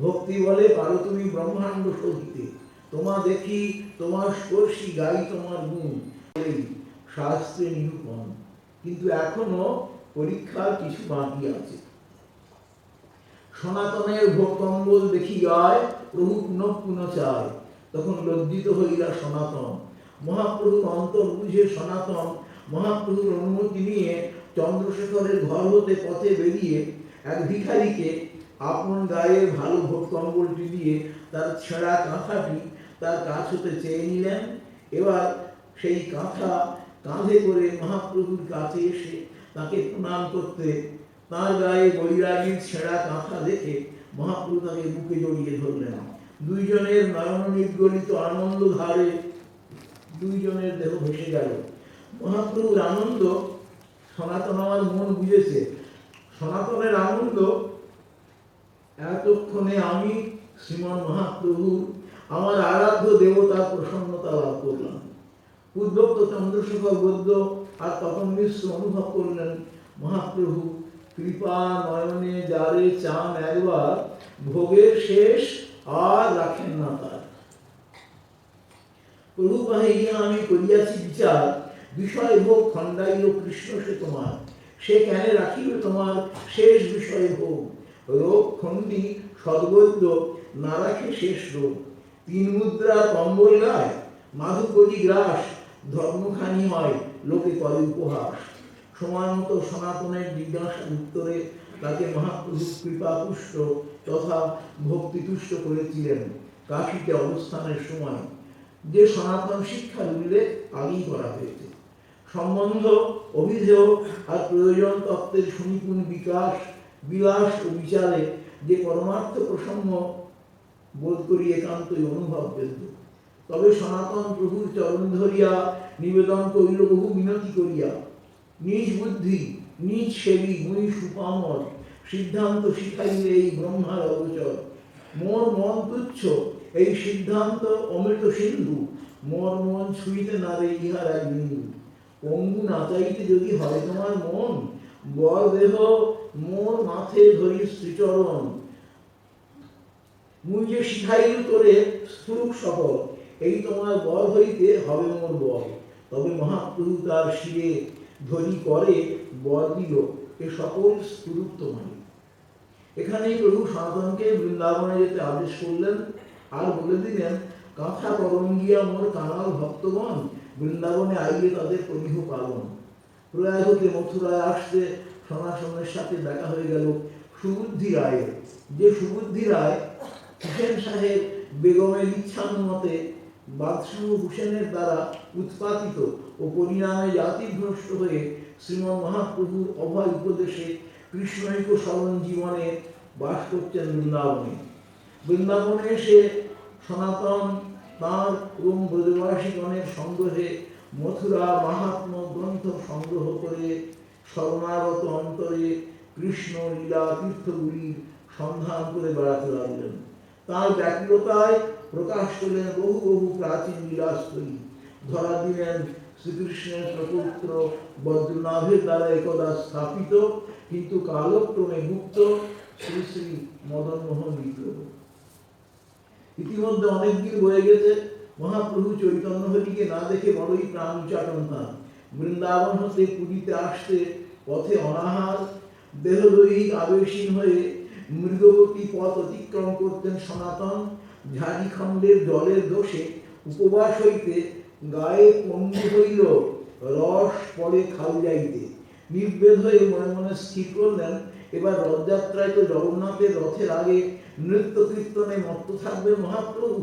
ভক্তি বলে পারো তুমি ব্রহ্মাণ্ড সহিতে। তোমা দেখি তোমার স্পর্শী গাই তোমার গুণ, শাস্ত্রে নিরূপণ। কিন্তু এখনো পরীক্ষার কিছু বাকি আছে। সনাতনের ভোগকম্বল দেখি গায়, প্রভু পুনঃ পুনঃ চায়। তখন লজ্জিত হইলা সনাতন। মহাপ্রভুর অন্তর বুঝে সনাতন মহাপ্রভুর অনুমতি নিয়ে চন্দ্রশেখরের ঘর হতে পথে বেরিয়ে এক ভিখারিকে আপন গায়ে ভালো ভোগকম্বলটি দিয়ে তার ছেঁড়া কাঁথাটি তার কাছ হতে চেয়ে নিলেন। এবার সেই কাঁথা কাঁধে করে মহাপ্রভুর কাছে এসে তাকে প্রণাম করতে, তার গায়ে বৈরাগীর ছেঁড়া কাঁথা দেখে মহাপ্রভু তাকে বুকে জড়িয়ে ধরলেন। দুইজনের নয়ন নির্গলিত আনন্দ ধারে দুইজনের দেহ ভেসে গেল। মহাপ্রভুর আনন্দ সনাতন আমার মন বুঝেছে। সনাতনের আনন্দ এতক্ষণে আমি শ্রীমন মহাপ্রভু আমার আরাধ্য দেবতার প্রসন্নতা লাভ করলাম। পূর্বোক্ত চন্দ্রশেখর গদ্য আর তপন মিশ্র অনুভব করলেন মহাপ্রভু কৃপা নয়নে যারে চান একবার, ভোগের শেষ আর রাখেন না তার। প্রভু বাহিয়া আমি করিয়াছি বিচার, বিষয় ভোগ খণ্ডাইল কৃষ্ণ সে তোমার, সে কেন রাখিল তোমার শেষ বিষয় ভোগ। রোগ খণ্ডি সদ্বৈদ্য না রাখে শেষ রোগ, তিন মুদ্রা কম্বল গায় মাধুকরি গ্রাস, ধর্মখানি হয় লোকে করে উপহাস। সময় মতো সনাতনের জিজ্ঞাসার উত্তরে তাকে মহাপ্রভু কৃপাপুষ্ট তথা ভক্তিতুষ্ট করেছিলেন কাশীতে অবস্থানের সময়, যে সনাতন শিক্ষার উল্লেখ আগেই করা হয়েছে। সম্বন্ধ, অভিধেয় আর প্রয়োজন তত্ত্বের সুনিপুণ বিকাশ, বিলাস ও বিচারে যে পরমার্থ প্রসঙ্গ বোধ করি একান্তই অনুভব বেদ্য। তবে সনাতন প্রভুর চরণ ধরিয়া নিবেদন করিল বহু মিনতি করিয়া, নিজ বুদ্ধি নিজ সেবী মুই সুপামর, সিদ্ধান্ত শিখাইলে এই ব্রহ্মার অগোচর। মোর মন তুচ্ছ এই সিদ্ধান্ত অমৃত সিন্ধু, মোর মন ছুঁইতে না রে ইহার এক বিন্দু। পঙ্গু নাচাইতে যদি হয় তোমার মন, বর দেহ মোর মাথে ধরি শ্রীচরণ। মুই যে শিখাইল তোরে স্থূলক সকল, এই তোমার বর হইতে হবে মোর বর। তবে মহাপ্রভু তার শিরে ধরি করে বর দিল, এ সকল স্থূলক তোমার। এখানেই প্রভু সনাতনকে বৃন্দাবনে যেতে আদেশ করলেন আর বলে দিলেন, কাঁথা করঙ্গিয়া মোর কানাল ভক্তগণ, বৃন্দাবনে আইলে তাদের পরিহ পালন। প্রয়াগ হতে মথুরায় আসতে সনাতনের সাথে দেখা হয়ে গেল সুবুদ্ধি রায়ের। যে সুবুদ্ধি রায় হুসেন সাহেব বেগমের ইচ্ছানুমতে বাদশাহ হুসেনের দ্বারা উৎপাদিত ও পরিণামে জাতিভ্রষ্ট হয়ে শ্রীমৎ মহাপ্রভুর অভয় উপদেশে কৃষ্ণৈক স্মরণ জীবনে বাস করছেন বৃন্দাবনে। বৃন্দাবনে এসে সনাতন তাঁর এবং ব্রজবাসীগণের সংগ্রহে মথুরা মাহাত্ম গ্রন্থ সংগ্রহ করে শরণাগত অন্তরে কৃষ্ণ লীলা তীর্থগুলির সন্ধান করে বেড়াতে লাগলেন। তাঁর ব্যাকুলতায় প্রকাশ করলেন বহু বহু প্রাচীন লীলাস্থলী, ধরা দিলেন শ্রীকৃষ্ণের প্রপৌত্র বজ্রনাভের দ্বারা একদা স্থাপিত কিন্তু কালক্রমে মুক্ত শ্রী শ্রী মদন মোহন বিগ্রহ। ইতিমধ্যে অনেকদিন বয়ে গেছে, মহাপ্রভু চৈতন্য হরিকে না দেখে বড়ই প্রাণ উচ্চাটন তাঁর। বৃন্দাবন হতে পুরীতে আসতে পথে অনাহার, দেহদৈহিক আবেশীন হয়ে মৃগবতী পথ অতিক্রম করতেন সনাতন। ঝাড়িখণ্ডের জলের দোষে উপবাস হইতে গায়ে পঙ্গু হইল, রস পরে খাও যাইতে। নির্বেদ হয়ে মনে মনে স্থির করলেন, এবার রথযাত্রায় তো জগন্নাথের রথের আগে নৃত্য কীর্তনে মত্ত থাকবে মহাপ্রভু,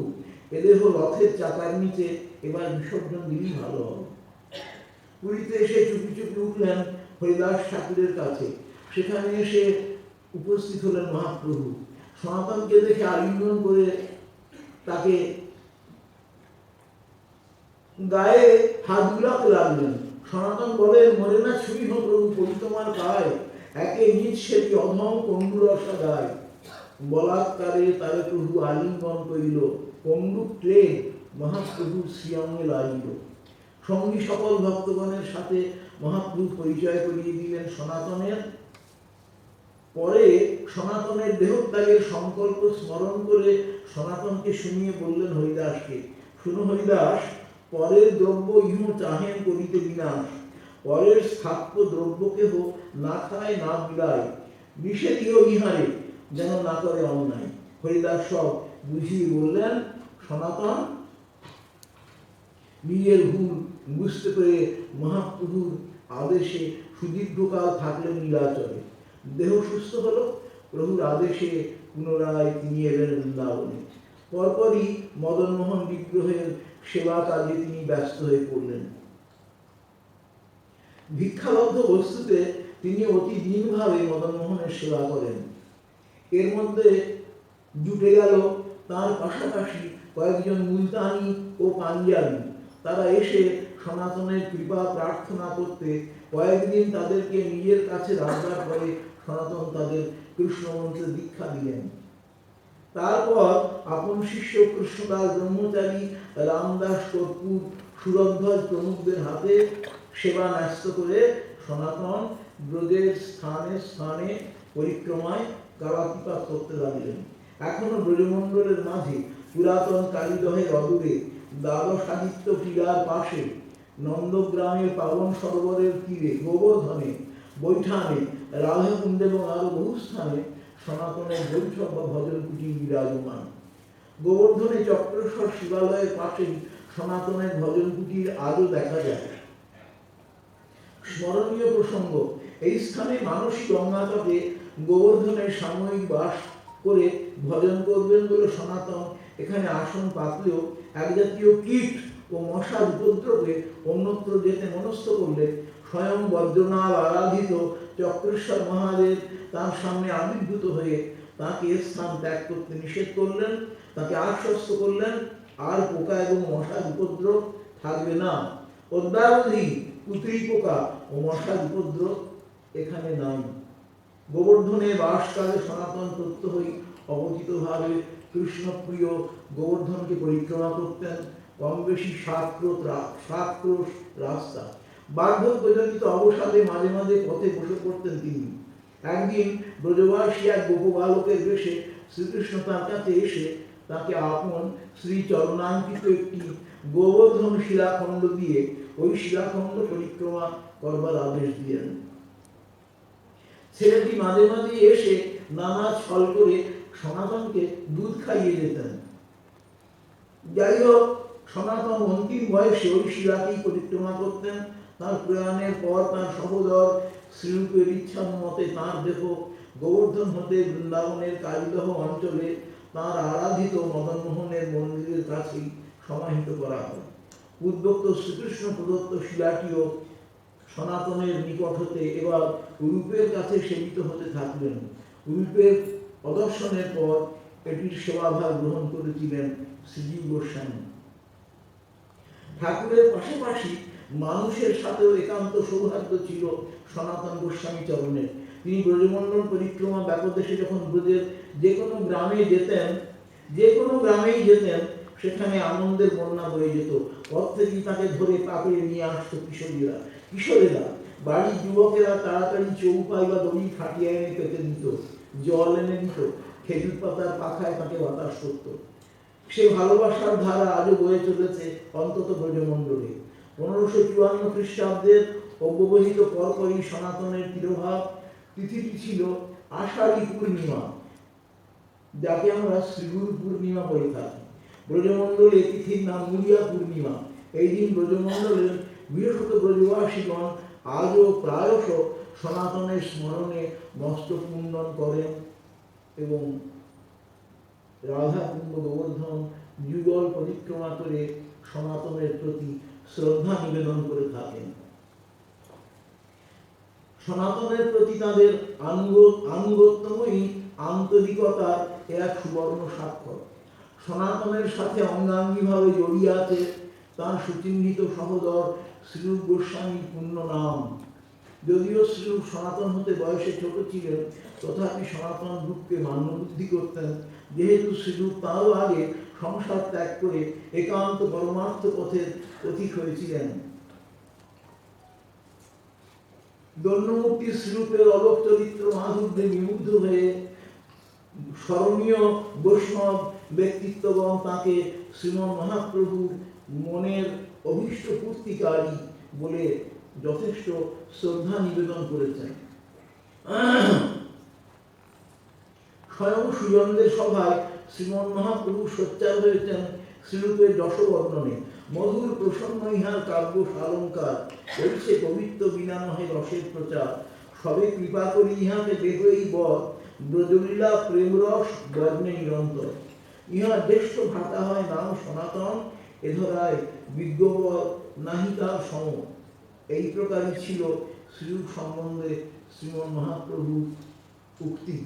এদেহ রথের চাকার নিচে এবার বিসর্জন দিলেই ভালো হবে। পুরীতে এসে চুপি চুপি উঠলেন হরিদাস ঠাকুরের কাছে। সেখানে এসে উপস্থিত হলেন মহাপ্রভু। সনাতনকে দেখে আলিঙ্গন করে তাকে গায়ে হাত বুলাতে লাগলেন। সনাতন বলেন, মরে না ছুঁই হো প্রভু করি তোমার গায়ে, একে নিজ সেটি অধম পঙ্গুরসা গায়। বলাৎকারে তারে প্রভু আলিঙ্গন করিল, পঙ্গু ট্রেন মহাপ্রভু শ্রীঅঙ্গে লাগিল। সঙ্গী সকল ভক্তগণের সাথে মহাপ্রভু পরিচয় করিয়ে দিলেন সনাতনের। পরে সনাতনের দেহত্যাগের সংকল্প স্মরণ করে সনাতনকে শুনিয়ে বললেন হরিদাসকে, শুনো হরিদাস, পরের দ্রব্য ইহ চাহেন করিতে বিনাশ, পরের স্থাপ্য দ্রব্য কেহ না খায় না বিলায়, নিষেধ ইহ ইহারে যেন না করে অন্যায়। হরিদাস সব বুঝিয়ে বললেন। সনাতন নিজের ভুল বুঝতে পেরে মহাপ্রভুর আদেশে সুদীর্ঘকাল থাকলেন নীলাচলে। দেহ সুস্থ হলো, প্রভুর আদেশে পুনরায় তিনি এলেন বৃন্দাবনে। পরপরই মদন মোহন বিগ্রহের সেবা কাজে তিনি ব্যস্ত হয়ে পড়লেন। ভিক্ষাবদ্ধ বস্তুতে তিনি অতি দীনভাবে মদন মোহনের সেবা করেন। এর মধ্যে জুটে গেল তার পাশাপাশি কয়েকজন মুলতানি ও পাঞ্জাবি। তারা এসে সনাতনের কৃপা প্রার্থনা করতে কয়েকদিন তাদেরকে নিজের কাছে রাখবার পরে সনাতন তাদের কৃষ্ণমন্ত্রে দীক্ষা দিলেন। তারপর আপন শিষ্য কৃষ্ণদাস ব্রহ্মচারী, রামদাস কর্পূর, সুরধ্বজ প্রমুখদের হাতে সেবা ন্যস্ত করে সনাতন ব্রজের স্থানে স্থানে পরিক্রমায় কালাতিপাত করতে লাগলেন। এখনো ব্রজমণ্ডলের মাঝে পুরাতন কালীদহের অদূরে দ্বাদশাদিত্য টিলার পাশে নন্দগ্রামের পাবন সরোবরের তীরে গোবর্ধনে বৈঠানে রাধাকুণ্ড এবং আরো বহু স্থানে সনাতনের বৈঠক বা ভজন কুটির বিরাজমান। গোবর্ধনে চক্রেশ্বর শিবালয়ের পাশেই সনাতনের ভজন কুটির আজও দেখা যায়। স্মরণীয় প্রসঙ্গ, এই স্থানে মানসী গঙ্গা তটে গোবর্ধনের সাময়িক বাস করে ভজন করবেন বলে সনাতন এখানে আসন পাতলেও এক জাতীয় কীট ও মশার উপদ্রবে অন্যত্র যেতে মনস্থ করলে স্বয়ং বজ্রনাথ আরাধিত চক্রেশ্বর মহাদেব তার সামনে আবির্ভূত হয়ে তাকে স্থান ত্যাগ করতে নিষেধ করলেন, তাকে আশ্বস্ত করলেন আর পোকা এবং মশার উপদ্রব থাকবে না। অদ্যাবধি পুত্রী পোকা ও মশার উপদ্রব এখানে নাই। গোবর্ধনে বাসকালে সনাতন প্রত্যহই অবচিতভাবে কৃষ্ণপ্রিয় গোবর্ধনকে পরিক্রমা করতেন। কম বেশি 7 ক্রোশ রাস্তা। বার্ধক্যজনিত অবসাদে মাঝে মাঝে পথে বসে পড়তেন তিনি। একদিন ব্রজবাসী এক গোপবালকের বেশে শ্রীকৃষ্ণ তার কাছে এসে তাকে আপন শ্রী চরণাঙ্কিত একটি গোবর্ধন শিলাখণ্ড দিয়ে ওই শিলাখণ্ড পরিক্রমা করবার আদেশ দিলেন। ছেলেটি মাঝে মাঝে এসে নানা ছল করে সনাতনকে দুধ খাইয়ে যেতেন। যাই হোক, সনাতন অন্তিম বয়সে ওই শিলাকেই পরিক্রমা করতেন। তার প্রয়াণের পর তার সহোদর শ্রীরূপের ইচ্ছা মতে তাঁর দেহ গোবর্ধন হতে বৃন্দাবনের কালীদহ অঞ্চলে তাঁর আরাধিত মদনমোহনের মন্দিরের কাছেই সমাহিত করা হয়। উদ্যোক্ত শ্রীকৃষ্ণ প্রদত্ত শিলাটিও সনাতনের নিকট হতে এবার রূপের কাছে সেবিত হতে থাকলেন। রূপের প্রদর্শনের পর এটির সেবাভার গ্রহণ করেছিলেন শ্রীজীব গোস্বামী। ঠাকুরের পাশাপাশি মানুষের সাথেও একান্ত সৌহার্দ্য ছিল সনাতন গোস্বামী চরণের। তিনি ব্রজমণ্ডল পরিক্রমা ব্যাপদেশে যখন ব্রজের যে কোনো গ্রামেই যেতেন সেখানে আনন্দের বন্যা বয়ে যেত। পথ থেকেই তাকে ধরে পাকড়ে নিয়ে আসতো কিশোরেরা। বাড়ির যুবকেরা তাড়াতাড়ি চৌপাই বা দড়ি খাটিয়ে এনে পেতে দিত, জল এনে দিত, খেজুর পাতার পাখায় তাকে বাতাস করত। সে ভালোবাসার ধারা আজও বয়ে চলেছে অন্তত ব্রজমণ্ডলে। 1554 খ্রিস্টাব্দের অব্যবহিত পরপরই সনাতনের তিরোভাব তিথিটি ছিল আষাঢ়ী পূর্ণিমা, যাকে আমরা শ্রীগুরু পূর্ণিমা বলে থাকি। ব্রজমণ্ডলে তিথির নাম মুড়িয়া পূর্ণিমা। এই দিন ব্রজমণ্ডলের বৃহস্পত ব্রজবাসীগণ আজও প্রায়শ সনাতনের স্মরণে মস্তক মুণ্ডন করেন এবং রাধাকুণ্ড গোবর্ধন যুগল পরিক্রমা করে সনাতনের প্রতি শ্রদ্ধা নিবেদন করে থাকেন। সনাতনের প্রতি তাদের আনুগত্যময়ী আন্তরিকতার এক সুবর্ণ স্বাক্ষর। সনাতনের সাথে অঙ্গাঙ্গিভাবে জড়িয়ে আছে তার সুচিহ্নিত সহোদর শ্রীরূপ গোস্বামীর পূর্ণ নাম। যদিও শ্রীরূপ সনাতন হতে বয়সে ছোট ছিলেন, তথাপি সনাতন রূপকে মান্যবুদ্ধি করতেন, যেহেতু শ্রীরূপ তারও আগে সংসার ত্যাগ করে একান্ত পরমার্থ পথের পথিক হয়েছিলেন। দণ্ডমূর্তি শ্রীরূপের অলোক চরিত্র মাধুর্যে বিমুগ্ধ হয়ে স্মরণীয় বৈষ্ণব ব্যক্তিত্বগণ তাকে শ্রীমন মহাপ্রভুর মনের অভীষ্ট পূর্তিকারী বলে যথেষ্ট শ্রদ্ধা নিবেদন করেছেন। স্বয়ং সুজনদের সভায় শ্রীমন মহাপ্রভু সোচ্চার হয়েছেন শ্রীরূপের যশবর্ণনে। মধুর প্রসন্ন ইহার কাব্য সালঙ্কার, হইছে পবিত্র বিনা নহে রসের প্রচার। সবে কৃপা করি ইহাকে দেহই বর, ব্রজলীলা প্রেমরস বর্ণে নিরন্তর। ইহার জ্যেষ্ঠ ভ্রাতা হয় নাম সনাতন, এধরায় বিজ্ঞবর নাহি তার সম। এই প্রকারই ছিল শ্রীরূপ সম্বন্ধে শ্রীমন মহাপ্রভুর উক্তি।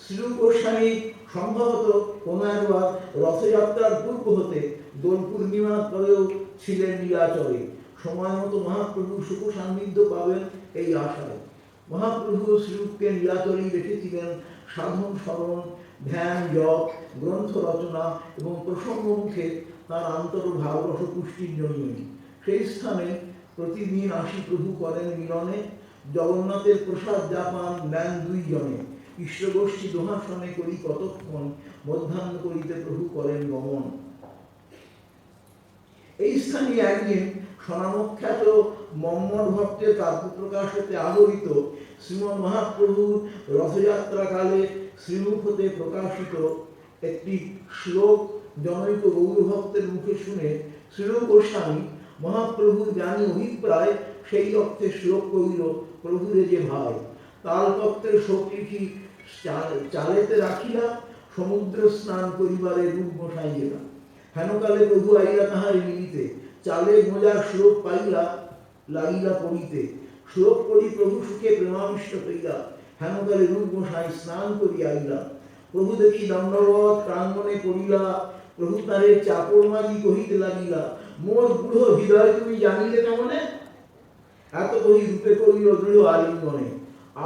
শ্রীরূপ গোস্বামী সম্ভবত কোন একবার রথযাত্রার পূর্ব হতে দোল পূর্ণিমার পরেও ছিলেন নীলাচলে। সময় মতো মহাপ্রভু সুখ সান্নিধ্য পাবেন এই আশায় মহাপ্রভু শ্রীরূপকে নীলাচলেই রেখেছিলেন সাধন স্মরণ, ধ্যান, জপ, গ্রন্থ রচনা এবং প্রসঙ্গ মুখে তার আন্তর ভাবরস পুষ্টির জন্য। সেই স্থানে প্রতিদিন আসি প্রভু করেন মিলনে, জগন্নাথের প্রসাদ জাপান নেন দুইজনে, ঈশ্বরগোষ্ঠী দোহাসনে করি কতক্ষণ, মধ্যাহ্ন করিতে প্রভু করেন গমন। এই স্থানে একদিন স্বনামখ্যাত মম্মট ভক্তের কাব্য প্রকাশ হতে আহরিত শ্রীমৎ মহাপ্রভুর রথযাত্রাকালে শ্রীমুখ হতে প্রকাশিত একটি শ্লোক জনৈক গৌর ভক্তের মুখে শুনে শ্রীরূপ গোস্বামী মহাপ্রভুর জ্ঞানী অভিপ্রায় সেই অর্থে শ্লোক কহিল, প্রভুরে যে ভাই তাল তত্ত্বের শক্তিটি চালেতে রাখিলা, সমুদ্র স্নান করিবারে রূপ বসাইলা, হেনকালে প্রভু আইলা তাহার মিলিতে, চালে মোজার শ্লোক পাইলা লাগিলা পড়িতে, শ্লোক পড়ি প্রভু সুখে প্রেমাবিষ্ট হইলা, হেনকালে রূপ বসাই স্নান করি আইলা, প্রভু দেখি দণ্ডবৎ প্রাঙ্গণে পড়িলা, প্রভু তারে চাপড় মাঝি কহিতে লাগিলা, মোর বুড়ো হৃদয় তুমি জানিলে কেমনে, এত কহি রূপে করিল দৃঢ় আলিঙ্গনে।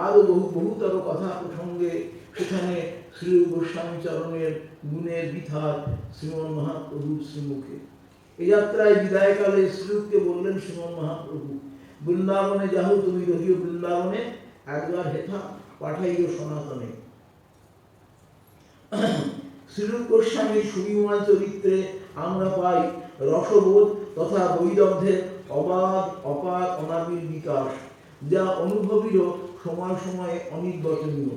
আরো বহুতর কথা প্রসঙ্গে সেখানে শ্রী গোস্বামী চরণের গুণের বিথার শ্রীমন মহাপ্রভুর শ্রীমুখে। এই যাত্রায় বিদায়কালে শ্রীরূপকে বললেন শ্রীমন মহাপ্রভু, বৃন্দাবনে যাহো তুমি রহিও বৃন্দাবনে, একবার হেথা পাঠাইও সনাতনে। শ্রীরূপ গোস্বামীর সুবিময় চরিত্রে আমরা পাই রসবোধ তথা বৈদগ্ধ্যের অবাধ অপার অনাবিল বিকাশ, যা অনুভবীরও সময় সময়ে অনির্বচনীয়।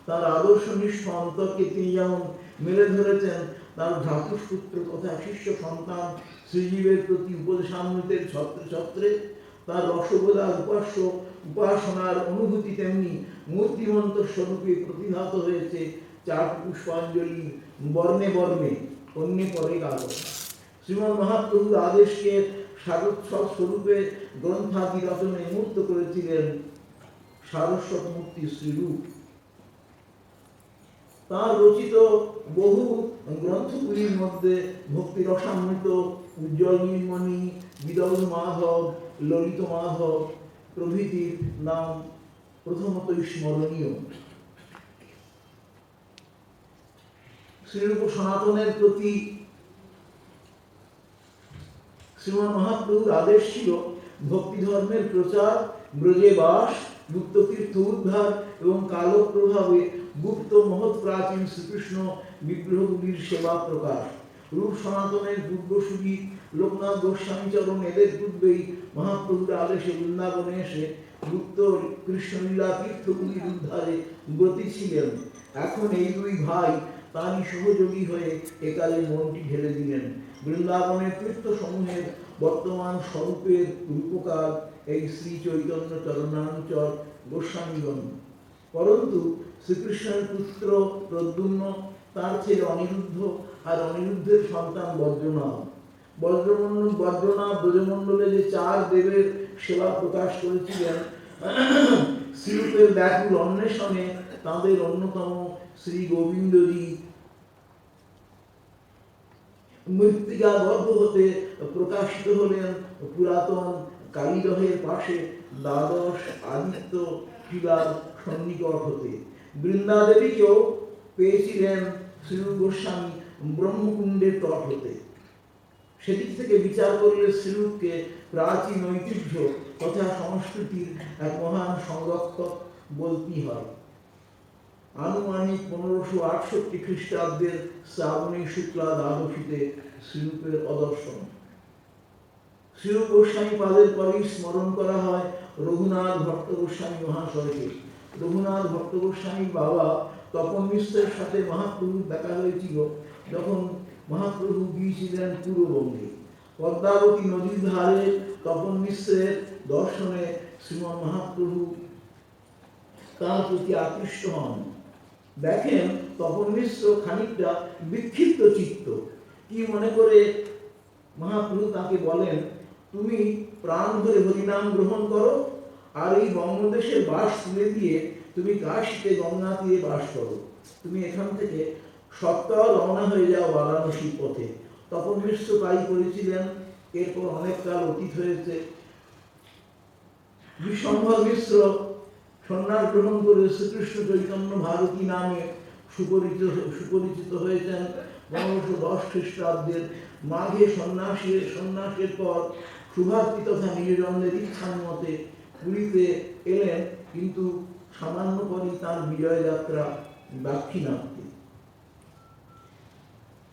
তার আদর্শনিষ্ঠ অন্তরকে তিনি যেমন মেলে ধরেছেন, তার ভ্রাতুষ্পুত্র তথা শিষ্য সন্তান শ্রীজীবের প্রতি উপদেশামৃতের ছত্রে ছত্রে তার রসবোধা উপাস্য উপাসনার অনুভূতি তেমনি মূর্তিমন্ত স্বরূপে প্রতিভাত হয়েছে চার পুষ্পাঞ্জলি বর্ণে বর্ণে অন্যে পরে কালো। শ্রীমৎ মহাপ্রভুর আদেশকে সারস্বত স্বরূপে গ্রন্থাদি রচনায় মূর্ত করেছিলেন সারস্বত মূর্তি শ্রীরূপ। তার রচিত বহু গ্রন্থগুলির মধ্যে ভক্তি রসামৃত, উজ্জ্বল নীলমণি, বিদগ্ধ মাধব, ললিত মাধব প্রভৃতির নাম প্রথমতই স্মরণীয়। শ্রীরূপ সনাতনের প্রতি শ্রীমৎ মহাপ্রভুর আদেশ ছিল ভক্তি ধর্মের প্রচার, ব্রজে বাস, গুপ্ত তীর্থ উদ্ধার এবং কালো প্রভাবে গুপ্ত মহৎ প্রাচীন শ্রীকৃষ্ণ বিগ্রহগুলির সেবা প্রকাশ। রূপ সনাতনের পূর্বসূরি লোকনাথ গোস্বামী চরণ এদের পূর্বেই মহাপ্রভুর আদেশে বৃন্দাবনে এসে গুপ্ত কৃষ্ণলীলা তীর্থগুলির উদ্ধারে ব্রতী ছিলেন। এখন এই দুই ভাই তারই সহযোগী হয়ে একালে মনটি ঢেলে দিলেন। বৃন্দাবনের তীর্থ সমূহের বর্তমান স্বরূপের রূপকার এই শ্রী চৈতন্য চরণানুচর গোস্বামীগণ। পরন্তু শ্রীকৃষ্ণের পুত্র প্রদ্যুম্ন, তার ছেলে অনিরুদ্ধ আর অনিরুদ্ধের সন্তান বজ্রনাভ। বজ্রনাভ ব্রজমণ্ডলে যে চার দেবের সেবা প্রকাশ করেছিলেন, শ্রীরূপের ব্যাকুল অন্বেষণে তাঁদের অন্যতম শ্রী গোবিন্দজি মৃত্তিকা গর্ভ হতে প্রকাশিত হলেন পুরাতন কালীদহের পাশে দ্বাদশ আদিত্য শিলার সন্নিকট হতে। বৃন্দাদেবীকেও পেয়েছিলেন শ্রীরূপ গোস্বামী ব্রহ্মকুণ্ডের তট হতে। সেদিক থেকে বিচার করলে শ্রীরূপকে প্রাচীন ঐতিহ্য তথা সংস্কৃতির এক মহান সংরক্ষক বলতেই হয়। আনুমানিক 1568 খ্রিস্টাব্দের শ্রাবণী শুক্লা দ্বাদশীতে শ্রীরূপের অদর্শন। শ্রীরূপ গোস্বামী পাদের পরেই স্মরণ করা হয় রঘুনাথ ভট্ট গোস্বামী মহাশয়কে। রঘুনাথ ভট্ট গোস্বামীর বাবা তপন মিশ্রের সাথে মহাপ্রভুর দেখা হয়েছিল যখন মহাপ্রভু গিয়েছিলেন পূর্ববঙ্গে। পদ্মাবতী নদীর ধারে তপন মিশ্রের দর্শনে শ্রীমৎ মহাপ্রভু তার প্রতি আকৃষ্ট হন। দেখেন তপন মিশ্র খানিকটা বিক্ষিপ্ত চিত্ত। কি মনে করে মহাপ্রভু তাকে বলেন, তুমি প্রাণ ভরে হরিনাম গ্রহণ করো আর এই বঙ্গদেশের বাস তুলে দিয়ে তুমি কাশীতে গঙ্গা তীরে বাস করো। তুমি এখান থেকে সপ্তাহ রওনা হয়ে যাও বারাণসীর পথে। তপন মিশ্র তাই করেছিলেন। এরপর অনেক কাল অতীত হয়েছে। বিশ্বম্ভর মিশ্র সন্ন্যাস গ্রহণ করে শ্রীকৃষ্ণ চৈতন্য ভারতী নামে সুপরিচিত হয়েছেন। 1510 খ্রিস্টাব্দের মাঘে সন্ন্যাসের পর শুভার্থী তথা নীলচন্দ্রের ইচ্ছার মতে পুরীতে এলেন, কিন্তু সামান্য পরই তার বিজয় যাত্রা দাক্ষিণাত্যে।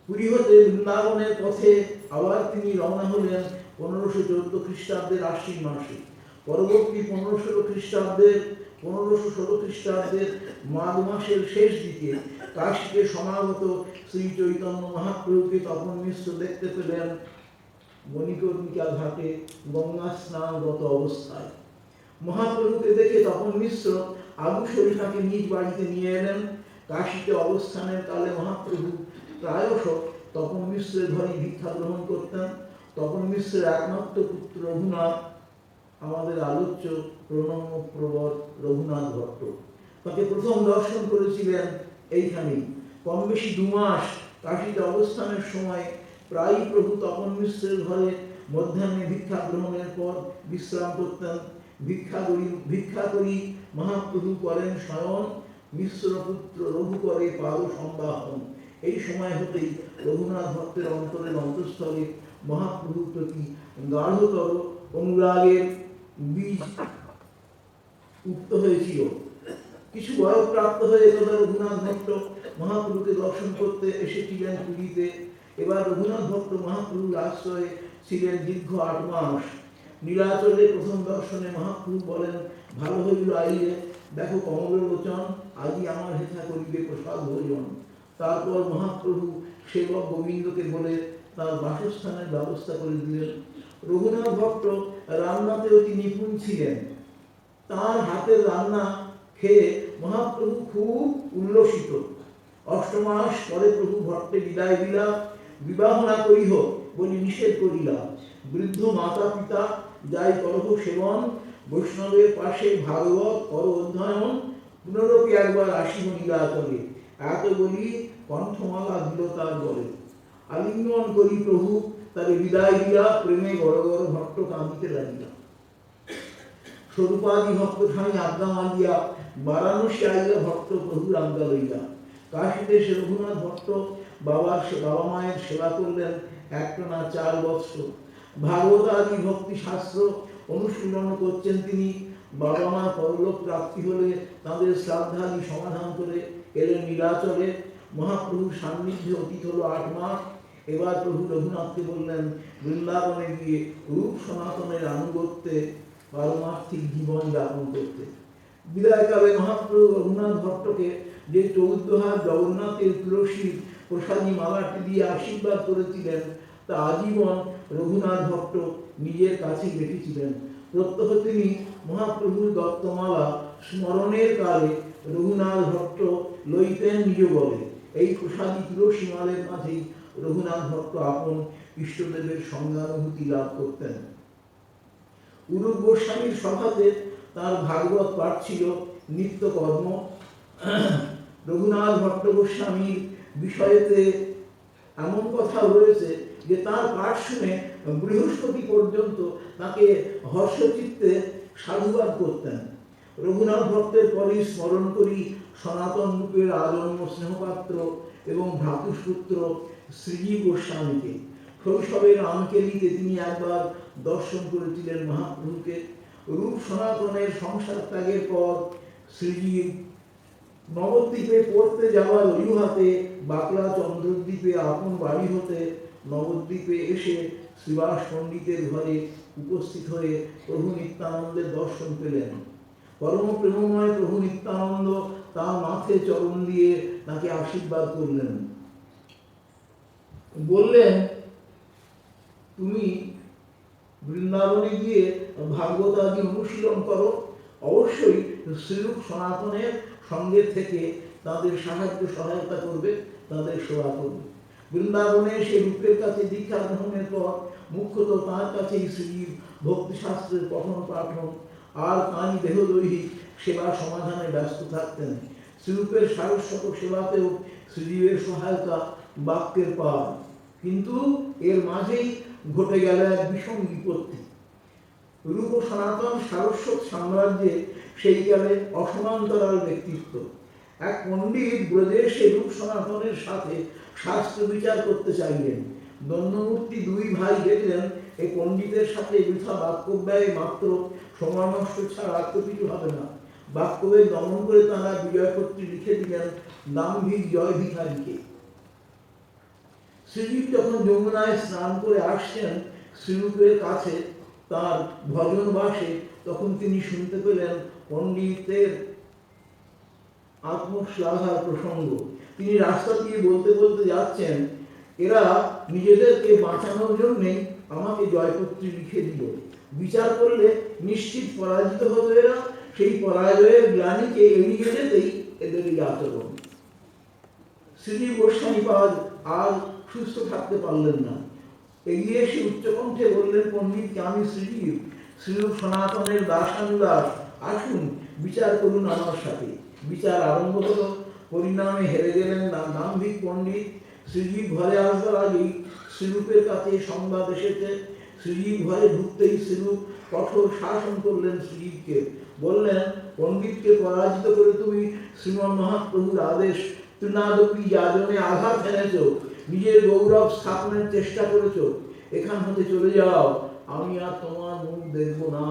পুরী হতে বৃন্দাবনের পথে আবার তিনি রওনা হলেন 1514 খ্রিস্টাব্দের আশ্বিন মাসে। পরবর্তী 1516 খ্রিস্টাব্দের মাঘ মাসের শেষ দিকে কাশীতে সমাগত শ্রী চৈতন্য মহাপ্রভুকে তপন মিশ্র দেখতে পেলেন মণিকর্ণিকা ঘাটে গঙ্গা স্নানরত অবস্থায়। মহাপ্রভুকে দেখে তপন মিশ্র আবু শরীফাকে নিজ বাড়িতে নিয়ে এলেন। কাশীতে অবস্থানের কালে মহাপ্রভু প্রায়শ তপন মিশ্রের ঘরে ভিক্ষা গ্রহণ করতেন। তপন মিশ্রের একমাত্র পুত্র রঘুনাথ, আমাদের আলোচ্য প্রণম্য প্রবর রঘুনাথ ভট্ট, তাকে প্রথম দর্শন করেছিলেন এইখানেই। কম বেশি 2 মাস কাশীতে অবস্থানের সময় প্রায়ই প্রভু তপন মিশ্রের ঘরে মধ্যাহ্নে ভিক্ষা গ্রহণের পর বিশ্রাম করতেন। ভিক্ষা করি মহাপ্রভু করেন শয়ন, মিশ্র পুত্র রঘু করে পাদ সম্বাহন। এই সময় হতেই রঘুনাথ ভট্টের অন্তরের অন্তঃস্থলে মহাপ্রভুর প্রতি গাঢ়তর অনুরাগের বীজ উক্ত হয়েছিল। কিছু বয়ঃপ্রাপ্ত হয়ে একদা রঘুনাথ ভট্ট মহাপ্রভুকে দর্শন করতে এসেছিলেন পুরীতে। এবার রঘুনাথ ভট্ট মহাপ্রভুর আশ্রয়ে ছিলেন দীর্ঘ 8 মাস। নীলাচলে প্রথম দর্শনে মহাপ্রভু বলেন, ভালো হইল আইলে, দেখো কমললোচন, আজই আমার হেথা করিবে প্রসাদ ভোজন। তারপর মহাপ্রভু সেবক গোবিন্দকে বলে তার বাসস্থানের ব্যবস্থা করে দিলেন। রঘুনাথ ভট্ট রান্নাতে অতি নিপুণ ছিলেন। তার হাতের রান্না খেয়ে মহাপ্রভু খুব উল্লসিত। 8 মাস পরে প্রভু ভট্টে বিদায় দিলা, বিবাহ না করিহ বলি নিষেধ করিলা। বৃদ্ধ মাতা পিতা যাই করহ সেবন, বৈষ্ণবের পাশে ভাগবত কর অধ্যয়ন, পুনরপি একবার আসিব নীলাচলে। এত বলি কণ্ঠমালা দিল তার বলে। আলিঙ্গন করি প্রভু তারে বিদায় দিলা, প্রেমে গড় গড় ভট্ট কাঁদিতে লাগিলা। স্বরূপাদি ভক্ত ঠাঁই আজ্ঞা মাগিয়া বারাণসী আইলা ভট্ট প্রভুর আজ্ঞা লইলা। কাশীতে সে রঘুনাথ ভট্ট বাবা মায়ের সেবা করলেন একটানা 4 বৎসর। ভাগবত আদি ভক্তি শাস্ত্র অনুশীলন করছেন তিনি। বাবা মা পরলোক প্রাপ্তি হলে তাদের শ্রাদ্ধাদি সমাধান করে এলেন নীলাচলে। মহাপ্রভুর সান্নিধ্যে অতীত হলো 8 মাস। এবার প্রভু রঘুনাথকে বললেন বৃন্দাবনে গিয়ে রূপ সনাতনের আনুগত্যে পারমার্থিক জীবন যাপন করতে। বিদায়কালে মহাপ্রভু রঘুনাথ ভট্টকে যে 14 হাত জগন্নাথের তুলসীর প্রসাদী মালাটি দিয়ে আশীর্বাদ করেছিলেন তা আজীবন রঘুনাথ ভট্ট নিজের কাছে রেখেছিলেন। প্রত্যহ তিনি মহাপ্রভুর দত্তমালা স্মরণের কালে রঘুনাথ ভট্ট লইতেন নিজ বলে। এই প্রসাদী তুলসী মালের মাঝেই রঘুনাথ ভট্ট আপন ইষ্টদেবের সঙ্গানুভূতি লাভ করতেন। উরূপ গোস্বামীর সভাতে তার ভাগবত পাঠ ছিল নিত্য কর্ম। রঘুনাথ ভট্ট গোস্বামীর বিষয়েতে এমন কথা রয়েছে যে তার পাঠ শুনে বৃহস্পতি পর্যন্ত তাকে হর্ষচিত্তে সাধুবাদ করতেন। রঘুনাথ ভট্টের পরই স্মরণ করি সনাতন রূপের আজন্ম স্নেহপাত্র এবং ভ্রাতুষ্পুত্র শ্রীজীব গোস্বামীকে। শৈশবের আনকেলিতে তিনি একবার দর্শন করেছিলেন মহাপ্রভুকে। রূপ সনাতনের সংসার ত্যাগের পর শ্রীজীব নবদ্বীপে পড়তে যাওয়ার অজুহাতে বাকলা চন্দ্রদ্বীপে আপন বাড়ি হতে নবদ্বীপে এসে শ্রীবাস পণ্ডিতের ঘরে উপস্থিত হয়ে প্রভু নিত্যানন্দের দর্শন পেলেন। পরম প্রেমময় প্রভু নিত্যানন্দ তার মাথে চরণ দিয়ে তাকে আশীর্বাদ করলেন। বললেন, তুমি বৃন্দাবনে গিয়ে ভাগবত আদি অনুশীলন করো। অবশ্যই শ্রীরূপ সনাতনের সঙ্গে থেকে তাদের সহায়তা করবে, তাদের সেবা করবে। বৃন্দাবনে সে রূপের কাছে দীক্ষা গ্রহণের পর মুখ্যত তাঁর কাছেই শ্রীজীব ভক্তিশাস্ত্রের পঠন পাঠন আর তাঁরই দেহদৈহিক সেবা সমাধানে ব্যস্ত থাকতেন। শ্রীরূপের সারস্বত সেবাতেও শ্রীজীবের সহায়তা বাক্যের পার। কিন্তু এর মাঝেই ঘটে গেল এক বিষম বিপত্তি। রূপ সনাতন সারস্বত সাম্রাজ্যে সেই কালে অসমান্তরাল ব্যক্তিত্ব। এক পণ্ডিত ব্রজে সে রূপ সনাতনের সাথে শাস্ত্র বিচার করতে চাইলেন। দণ্ডমূর্তি 2 ভাই দেখলেন এই পণ্ডিতের সাথে বৃথা বাক্যব্যয় মাত্র সময় নষ্ট ছাড়া আর তো কিছু হবে না। বাক্যব্যয় দমন করে তারা বিজয়পত্রী লিখে দিলেন দাম্ভিক জয় ভিখারীকে। শ্রীজীব যখন যমুনায় স্নান করে আসছেন শ্রীরূপের কাছে তার ভজন বাসে, তখন তিনি শুনতে পেলেন পণ্ডিতের আত্মশ্লাঘার প্রসঙ্গ। তিনি রাস্তা দিয়ে বলতে বলতে যাচ্ছেন, এরা নিজেদেরকে বাঁচানোর জন্যে আমাকে জয়পত্রী লিখে দিল। বিচার করলে নিশ্চিত পরাজিত হতো এরা, সেই পরাজয়ের গ্লানিকে এড়িয়ে যেতেই এদের এই আচরণ। শ্রীজীব গোস্বামী পাদ আর সুস্থ থাকতে পারলেন না। এগিয়ে এসে উচ্চকণ্ঠে বললেন পণ্ডিতকে, আমি শ্রীজীব, শ্রীরূপ সনাতনের দাসানুদাস, আসুন বিচার করুন আমার সাথে। বিচার আরম্ভ হলো। পরিণামে হেরে গেলেন দাম্ভিক পণ্ডিত। শ্রীজীব ঘরে আসবার আগেই শ্রীরূপের কাছে সংবাদ এসেছে। শ্রীজীব ঘরে ঢুকতেই শ্রীরূপ কঠোর শাসন করলেন শ্রীজীবকে। বললেন, পণ্ডিতকে পরাজিত করে তুমি শ্রীমন মহাপ্রভুর আদেশ তৃণাদপি যাজনে আঘাত এনেছ, নিজের গৌরব স্থাপনের চেষ্টা করেছ। এখান হতে চলে যাও, আমি আর তোমার মুখ দেখব না।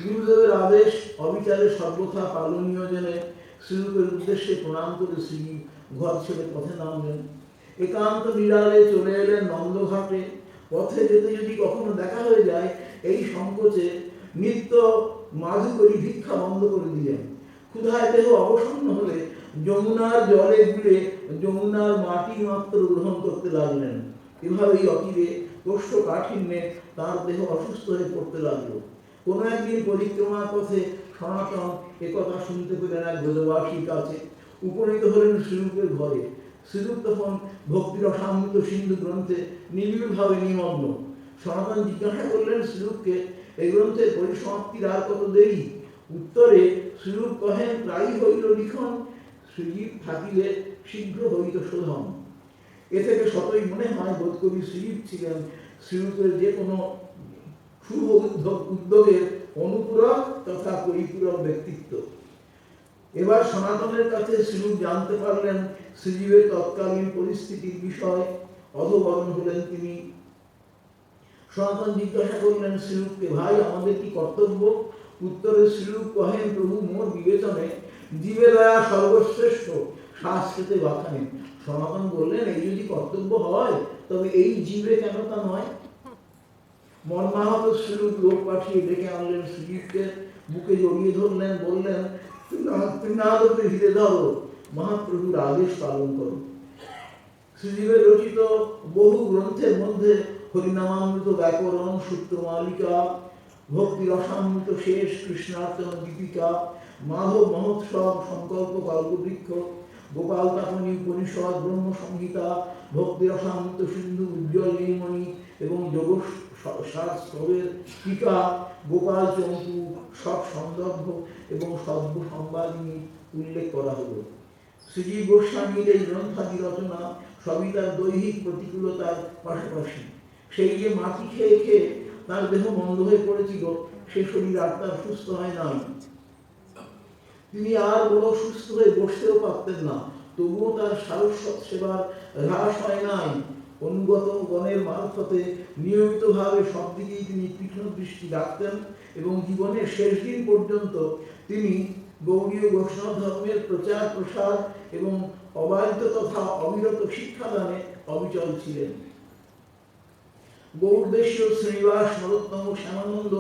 গুরুদেবের আদেশ অবিচারে সর্বথা পালনীয় জেনে শ্রীরূপের উদ্দেশ্যে প্রণাম করে শ্রীজীব ঘর ছেড়ে পথে নামলেন। একান্ত বিড়ালে চলে এলেন নন্দঘাটে। পথে যেতে যদি কখনো দেখা হয়ে যায়, এই সংকোচে নিত্য মাধুকরী ভিক্ষা বন্ধ করে দিলেন। ক্ষুধায় দেহ অবসন্ন হলে যমুনার জলে গুলে যমুনার মাটি মাত্র গ্রহণ করতে লাগলেন। এভাবেই অচিরে কোষ্ঠকাঠিন্যে তার দেহ অসুস্থ হয়ে পড়তে লাগলো। কোনো একদিন পরিক্রমার পথে সনাতন একথা শুনতে পেলেন এক ব্রজবাসীর কাছে। উপনীত হলেন শ্রীরূপের ঘরে। শ্রীরূপ তখন ভক্তিরসামৃত সিন্ধু গ্রন্থে নিবিড়ভাবে নিমগ্ন। সনাতন জিজ্ঞাসা করলেন শ্রীরূপকে, এই গ্রন্থের পরিসমাপ্তির আর কত দেরি? উত্তরে শ্রীরূপ কহেন, প্রায়ই হইল লিখন, শ্রীজীব থাকিলে শীঘ্র হইত শোধন। এ থেকে সতই মনে হয় বোধ করি শ্রীজীব ছিলেন শ্রীরূপের যে কোনো শুভ উদ্যোগের অনুপূরক তথা পরিপূরক ব্যক্তিত্ব। এবার সনাতনের কাছে শ্রীরূপ জানতে পারলেন শ্রীজীবের তৎকালীন পরিস্থিতির বিষয়। অধবরণ হলেন তিনি। সনাতন জিজ্ঞাসা করলেন শ্রীরূপকে, ভাই আমাদের কি কর্তব্য? উত্তরে শ্রীরূপ কহেন, প্রভু মোর বিবেচনে জীবে দয়া সর্বশ্রেষ্ঠ, শাস্ত্রেতে বাখানে। সনাতন বললেন, এই যদি কর্তব্য হয় তবে এই জীবে কেন তা নয়? মর্মাহত শ্রীরূপ লোক পাঠিয়ে ডেকে আনলেন শ্রীজীবকে, বুকে জড়িয়ে ধরলেন, বললেন, তৃণাদপি হৃদে ধরো, মহাপ্রভুর আদেশ পালন করো। শ্রীজীবের রচিত বহু গ্রন্থের মধ্যে হরিনামামৃত ব্যাকরণ, সূত্রমালিকা, ভক্তি রসামৃত শেষ, কৃষ্ণার্চন দীপিকা, মাধব মহোৎসব, সংকল্প কল্পবৃক্ষ, গোপাল তাপনী উপনিষদ, ব্রহ্ম সংহিতা, ভক্তি রসামৃত সিন্ধু, উজ্জ্বল নীলমণি এবং যোগ শাস্ত্রের টিকা, গোপাল চম্পু, সব সন্দর্ভ এবং সদ্য সংবাদিনী উল্লেখ করা হলো। শ্রীজীব গোস্বামীর এই গ্রন্থাদি রচনা সবই তার দৈহিক প্রতিকূলতার পাশাপাশি। সেই যে মাটি খেয়ে খেয়ে তার দেহ মন্দ হয়ে পড়েছিল, সে শরীর আর তার সুস্থ হয় নাই। তিনি আর বড় সুস্থ হয়ে বসতেও পারতেন না, তবুও তার সারস্বত সেবার হ্রাস হয় নাই। অনুগত গণের মারফতে নিয়মিতভাবে সব দিকেই তিনি তীক্ষ্ণ দৃষ্টি রাখতেন এবং জীবনের শেষ দিন পর্যন্ত তিনি গৌড়ীয় বৈষ্ণব ধর্মের প্রচার প্রসার এবং অবারিত তথা অবিরত শিক্ষাদানে অবিচল ছিলেন। গৌড়দেশীয় শ্রীনিবাস, নরোত্তম, শ্যামানন্দ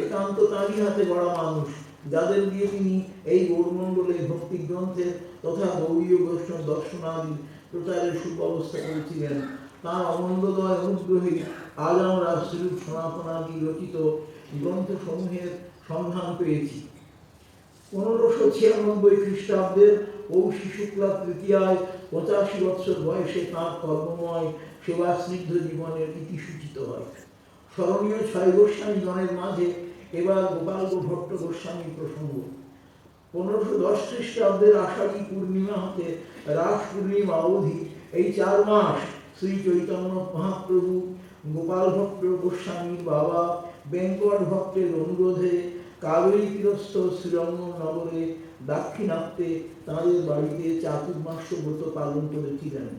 একান্ত তাঁরই হাতে গড়া মানুষ, যাদের দিয়ে তিনি এই গৌড়মণ্ডলে ভক্তি গ্রন্থের তথা গৌড়ীয় বৈষ্ণব দর্শনাদি প্রচারের সুব্যবস্থা করেছিলেন। তাঁর অমন্দদয় অনুগ্রহে আজ আমরা শ্রীরূপ সনাতনাদি রচিত গ্রন্থসমূহের সন্ধান পেয়েছি। 1596 খ্রিস্টাব্দের পৌষী শুক্লা তৃতীয়ায় 85 বৎসর বয়সে তাঁর কর্মময় সেবা স্নিগ্ধ জীবনের ইতি সূচিত হয়। স্মরণীয় 6 গোস্বামী গণের মাঝে এবার গোপাল ভট্ট গোস্বামীর প্রসঙ্গ। 1510 খ্রিস্টাব্দের আষাঢ়ী পূর্ণিমা হতে রাস পূর্ণিমা অবধি এই 4 মাস শ্রী চৈতন্য মহাপ্রভু গোপাল ভট্ট গোস্বামীর বাবা বেঙ্কট ভট্টের অনুরোধে কাবেরী তীরস্থ শ্রীরঙ্গ নগরে দাক্ষিণাত্যে তাঁদের বাড়িতে চাতুর্মাস্য ব্রত পালন করেছিলেন।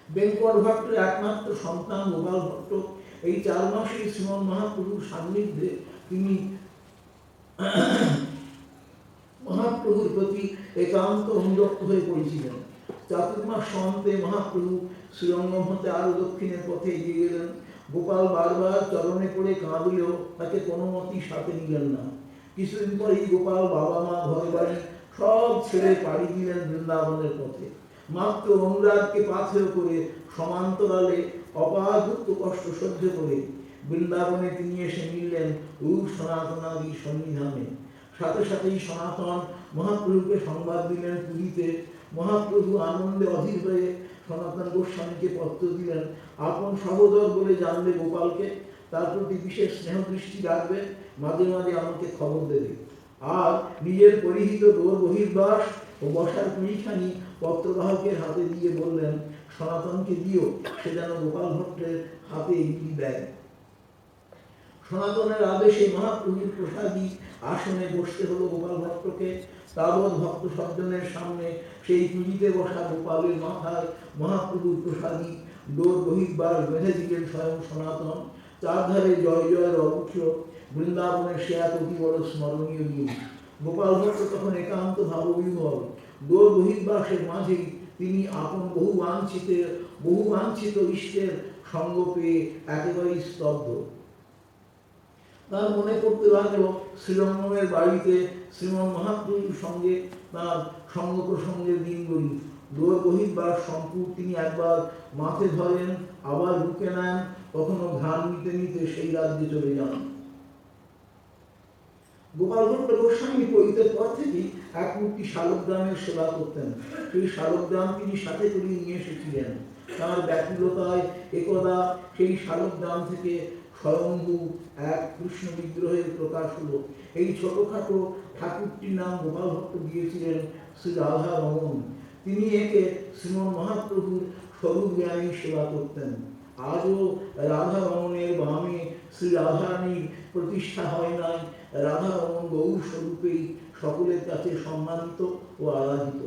বেঙ্কট ভট্টের একমাত্র সন্তান গোপাল ভট্ট এই 4 মাসেই শ্রীমন মহাপ্রভুর সান্নিধ্যে তিনি মহাপ্রভুর প্রতি একান্ত অনুরক্ত হয়ে পড়েছিলেন। চাতুর্মাস সমান্তে মহাপ্রভু শ্রীরঙ্গম হতে আরো দক্ষিণের পথে এগিয়ে গেলেন। গোপাল বারবার চরণে পড়ে কাঁদলেও তাকে কোনো মতেই সাথে নিলেন না। কিছুদিন পরেই গোপাল বাবা মা ঘর বাড়ি সব ছেড়ে পাড়ি দিলেন বৃন্দাবনের পথে। মাত্র অনুরাগকে পাথেয় করে সমান্তরালে অপার দুঃখ কষ্ট সহ্য করে বৃন্দাবনে তিনি এসে মিললেন রূপ সনাতনাদির সন্নিধানে। সাথে সাথেই সনাতন মহাপ্রভুকে সংবাদ দিলেন পুরীতে। মহাপ্রভু আনন্দে অধীর হয়ে সনাতন গোস্বামীকে পত্র দিলেন, আপন সহোদর বলে জানবে গোপালকে, তার প্রতি বিশেষ স্নেহ দৃষ্টি রাখবে, মাঝে মাঝে আমাকে খবর দেবে। আর নিজের পরিহিত দোর বহির্বাস ও বসার কুড়িখানি পত্রবাহকের হাতে দিয়ে বললেন, সনাতনকে দিও, সে যেন গোপাল ভট্টের হাতে এগিয়ে দেয়। সনাতনের আদেশে মহাপ্রভুর প্রসাদী আসনে বসতে হলো গোপাল ভট্টকে। তাবৎ ভক্ত সজ্জনের সামনে সেই কুলিতে বসা গোপালের মাথায় মহাপ্রভুর প্রসাদী ডোর বহির্বাস বেঁধে দিলেন স্বয়ং সনাতন। চারধারে জয় জয়ের অবশ্য বৃন্দাবনের সে এক অতি বড় স্মরণীয় দিন। গোপাল ভট্ট তখন একান্ত ভাববিহ্বল। ডোর বহির্বাসের মাঝেই তিনি আপন বহু বাঞ্ছিত ইষ্টের সঙ্গ পেয়ে একেবারেই স্তব্ধ। তার মনে পড়তে লাগলো শ্রীরঙ্গমের বাড়িতে শ্রীমন মহাপ্রভুর সঙ্গে তার সঙ্গ প্রসঙ্গের দিনগুলি। ডোর বহির্বাস সম্পূর্ণ তিনি একবার মাথে ধরেন, আবার রুখে নেন, কখনো ঘ্রাণ নিতে নিতে সেই রাজ্যে চলে যান। গোপাল ভট্ট গোস্বামী পরিতের পর থেকেই এক মূর্তি শালগ্রামের সেবা করতেন। সেই শালগ্রাম তিনি সাথে করে নিয়ে এসেছিলেন। তার ব্যাকুলতায় একদা সেই শালগ্রাম থেকে স্বয়ম্ভু এক কৃষ্ণ বিগ্রহের প্রকাশ হলো। এই ছোটখাটো ঠাকুরটির নাম গোপাল ভট্ট দিয়েছিলেন শ্রী রাধা রমন। তিনি একে শ্রীমন মহাপ্রভুর স্বরূপ জ্ঞানী সেবা করতেন। আজও রাধা রমনের বামে শ্রী রাধারানীর প্রতিষ্ঠা হয় নাই। রাধা রমন গৌর স্বরূপেই সকলের কাছে সম্মানিত ও আরাধিত।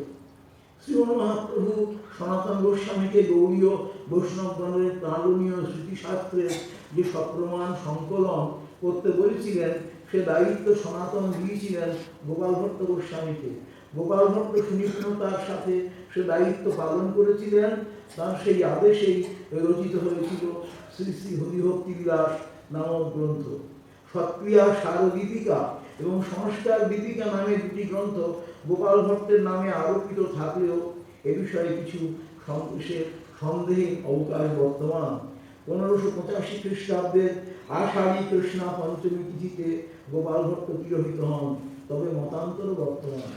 শ্রীমন মহাপ্রভু সনাতন গোস্বামীকে গৌড়ীয় বৈষ্ণবগণের প্রাণনীয় স্মৃতিশাস্ত্রের যে সপ্রমাণ সংকলন করতে বলেছিলেন, সে দায়িত্ব সনাতন দিয়েছিলেন গোপাল ভট্ট গোস্বামীকে। গোপাল ভট্ট সুনিপুণতার সাথে সে দায়িত্ব পালন করেছিলেন। তার সেই আদেশেই রচিত হয়েছিল শ্রী শ্রী হরিভক্তি বিলাস নামক গ্রন্থ। সৎক্রিয়া সার দীপিকা এবং সংস্কার দীপিকা নামে দুটি গ্রন্থ গোপাল ভট্টের নামে আরোপিত থাকলেও এ বিষয়ে কিছু সন্দেহের অবকাশ বর্তমান। 1585 খ্রিস্টাব্দের আষাঢ়ী কৃষ্ণা পঞ্চমী তিথিতে গোপাল ভট্ট তিরোহিত হন, তবে মতান্তর বর্তমান।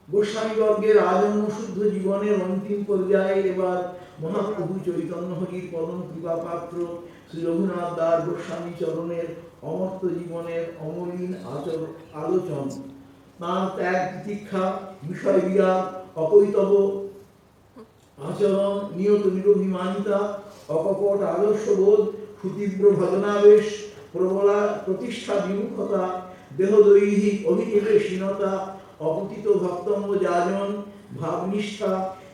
গোস্বামীবর্গের আজন্ম শুদ্ধ জীবনের অন্তিম পর্যায়ে এবার মহাপ্রভু চৈতন্য হরির পরম কৃপা পাত্র শ্রী রঘুনাথ দাস গোস্বামী চরণের অমর্ত্য জীবনের অমলিন আলোচন, তাঁর ত্যাগ তিতিক্ষা, বিষয় বিরাগ, অকৈতব আচরণ, নিয়ত নিরভিমানিতা, অকপট আদর্শবোধ, সুতীব্র ভজনাবেশ, প্রবলা প্রতিষ্ঠা বিমুখতা, দেহদৈহিক অভিনিবেশহীনতা, অপতিত ভক্তঙ্গ যাজন, ভাবনিষ্ঠা,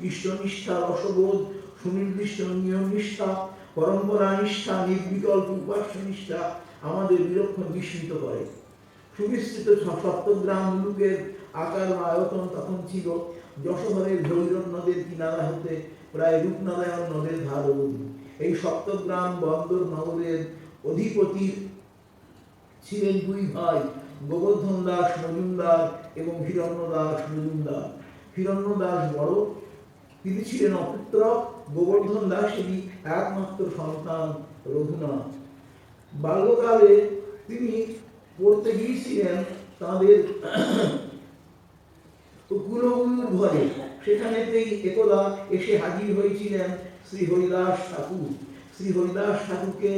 ইষ্টনিষ্ঠা, রসবোধ, সুনির্দিষ্ট নিয়মনিষ্ঠা, পরম্পরা নিষ্ঠা, নির্বিকল্প উপাস্যনিষ্ঠা আমাদের বিলক্ষণ বিস্মিত করে। সুবিস্তৃত সপ্তগ্রাম মুলুকের আকার বা আয়তন তখন ছিল যশোহরের ভৈরব নদের কিনারা হতে প্রায় রূপনারায়ণ নদের ধার অবধি। এই সপ্তগ্রাম বন্দর নগরের অধিপতি ছিলেন দুই ভাই, গোবর্ধন দাস মজুমদার এবং হিরণ্য দাস মজুমদার। হিরণ্য দাস বড়, তিনি ছিলেন অপুত্র। গোবর্ধন দাসেরই একমাত্র সন্তান রঘুনাথ। বাল্যকালে তিনি পড়তে গিয়েছিলেন তাদের কুলগুরুর ঘরে। সেখানেতেই একদা এসে হাজির হয়েছিলেন শ্রী হরিদাস ঠাকুর। শ্রী হরিদাস ঠাকুরকে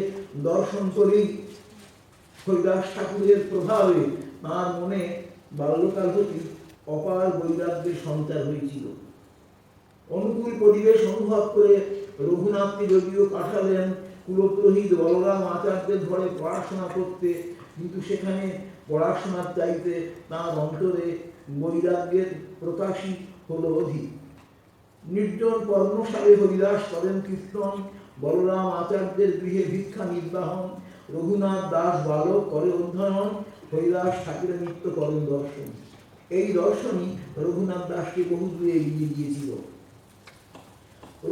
দর্শন করেই হরিদাস ঠাকুরের প্রভাবে তাঁর মনে বাল্যকাল হতে অপার বৈরাগ্যের সঞ্চার হয়েছিল। অনুকূল পরিবেশ অনুভব করে রঘুনাথকে যদিও পাঠালেন কুলপুরোহিত বলরাম আচার্যের ঘরে পড়াশোনা করতে, কিন্তু সেখানে পড়াশোনার চাইতে তাঁর অন্তরে বৈরাগ্যের প্রকাশই হলো অধিক। निर्जन कर्मशाले हरिदास करें कीर्तन, बलराम आचार्येर गृहे भिक्षा निर्वाहन, रघुनाथ दास बालक करे अध्ययन, हरिदास ठाकुरेर नित्य करें दर्शन। এই দর্শনই রঘুনাথ দাসকে বহু দূরে এগিয়ে দিয়েছিল।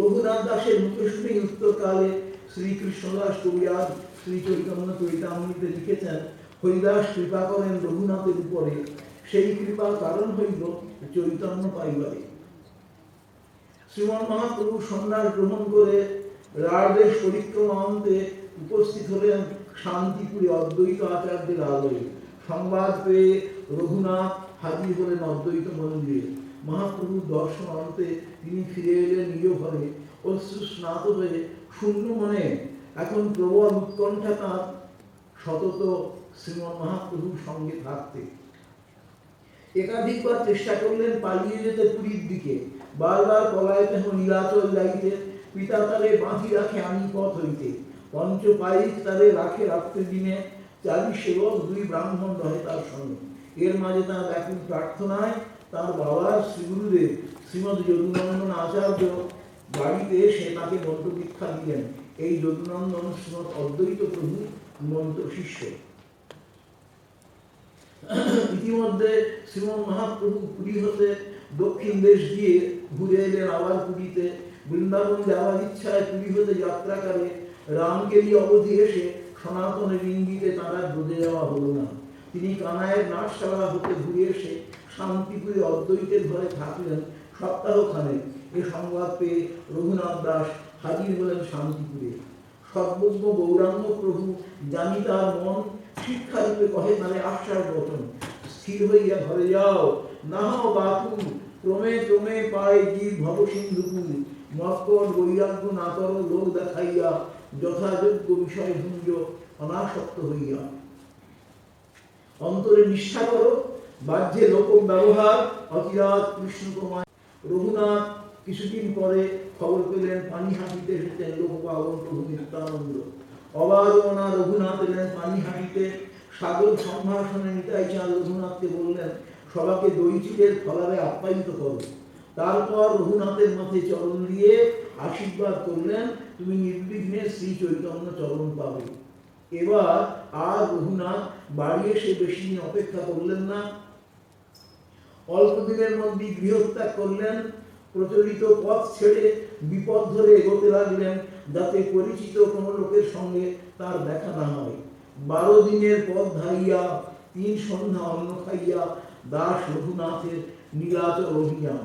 রঘুনাথ দাসের মুখে শুনে উত্তরকালে শ্রীকৃষ্ণদাস কবিরাজ শ্রী চৈতন্য চরিতামৃতে লিখেছেন, হরিদাস কৃপা করেন রঘুনাথের উপরে, সেই কৃপার কারণ হইল চৈতন্য পাইবারে। শ্রীমন মহাপ্রভু সন্ন্যাস গ্রহণ করে রাজদেশ পরিক্রমা অন্তে উপস্থিত হলেন শান্তিপুরে অদ্বৈত আচার্যের আলয়ে। সংবাদ পেয়ে রঘুনাথ হাজির হলেন অদ্বৈত মন্দিরে। মহাপ্রভুর দর্শন অন্তে তিনি ফিরে এলেন নিজ ঘরে, অশ্রু স্নাত হয়ে শূন্য মনে। এখন প্রবল উৎকণ্ঠা তাঁর সতত শ্রীমন মহাপ্রভুর সঙ্গে থাকতে। একাধিকবার চেষ্টা করলেন পালিয়ে যেতে পুরীর দিকে, বারবার পলাইতে হন নীলাচল যাইতে, পিতা তারে বাঁধি রাখে আনি পথ হইতে, পঞ্চপায়িক তারে রাখে রাত্রি দিনে, 40 সেবক 2 ব্রাহ্মণ রহে তার সঙ্গে। এর মাঝে তার ব্যাকুল প্রার্থনায় তার বাবার শ্রীগুরুদেব শ্রীমদ যদুনন্দন আচার্য বাড়িতে এসে তাকে মন্ত্র দীক্ষা দিলেন। এই যদুনন্দন শ্রীমদ অদ্বৈত প্রভু মন্ত্র শিষ্য। ইতিমধ্যে শ্রীমন মহাপ্রভু পুরী হতে দক্ষিণ দেশ দিয়ে ঘুরে এলেন আবার পুরীতে। বৃন্দাবন যাওয়ার ইচ্ছায় পুরী হতে যাত্রাকালে রামকেলি অবধি এসে সনাতনের ইঙ্গিতে তারা ব্রজে যাওয়া হলো না। তিনি কানাইয়ের নাটশালা হতে ঘুরে এসে শান্তিপুরে অদ্বৈতের ঘরে থাকলেন সপ্তাহখানেক। এ সংবাদ পেয়ে রঘুনাথ দাস হাজির হলেন শান্তিপুরে। সর্বজ্ঞ গৌরাঙ্গ প্রভু জানি তার মন, শিক্ষারূপে কহে তারে আশ্বাস বচন, স্থির হইয়া ঘরে যাও, না হও বাতুল, ক্রমে ক্রমে পায় জীব ভব সিন্ধুকুল, মৎকট বৈরাগ্য না করো লোক দেখাইয়া, যথাযোগ্য বিষয় ভুঞ্জ অনাসক্ত হইয়া। অন্তরে নিষ্ঠা করো, বাহ্যে লোক ব্যবহার, অচিরাত কৃষ্ণ তোমায়। রঘুনাথ কিছুদিন পরে খবর পেলেন পানিহাটিতে এসেছেন লোকপাবন প্রভু নিত্যানন্দ। অবাদনা রঘুনাথ এলেন পানিহাটিতে। সাগর সম্ভাষণে নিতাই চাঁদ রঘুনাথকে বললেন, সবাকে দই চিড়ের ফলারে আপ্যায়িত করো। তারপর রঘুনাথের মাথায় চরণ দিয়ে আশীর্বাদ করলেন, তুমি নির্বিঘ্নে শ্রী চৈতন্য চরণ পাবে। এবার আর রঘুনাথ বাড়ি এসে বেশি দিন অপেক্ষা করলেন না। অল্প দিনের মধ্যে গৃহত্যাগ করলেন। প্রচলিত পথ ছেড়ে বিপদ ধরে এগোতে লাগলেন, যাতে পরিচিত কোনো লোকের সঙ্গে তার দেখা না হয়। 12 দিনের পথ ধাইয়া 3 সন্ধ্যা অন্ন খাইয়া দাস রঘুনাথের নীলাচল অভিযান।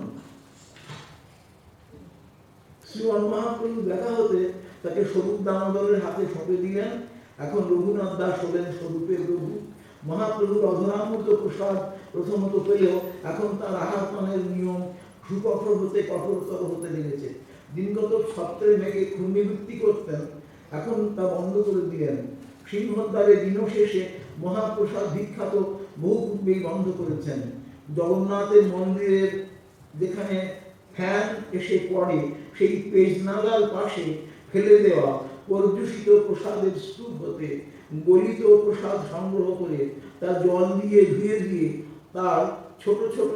শ্রীমন মহাপ্রভু দেখা হতে তাকে স্বরূপ দামোদরের হাতে সঁপে দিলেন। এখন রঘুনাথ দাস হলেন স্বরূপের প্রভু। মহাপ্রভুর অধরামৃত প্রসাদ প্রথমত পেলেও এখন তার আহার পানের নিয়ম সুকঠোর হতে কঠোরতর হতে লেগেছে। দিনগত সত্ত্বের মেঘে ঘূর্ণিবৃত্তি করতেন, এখন তা বন্ধ করে দিলেন। সিংহদ্বারে দিন শেষে মহাপ্রসাদ বিখ্যাত বহু পূর্বেই বন্ধ করেছেন। জগন্নাথের মন্দিরের যেখানে ফ্যান এসে পড়ে, সেই পেজনালার পাশে ফেলে দেওয়া পর্যুষিত প্রসাদের স্তূপ হতে গলিত প্রসাদ সংগ্রহ করে তা জল দিয়ে ধুয়ে দিয়ে তার ছোট ছোট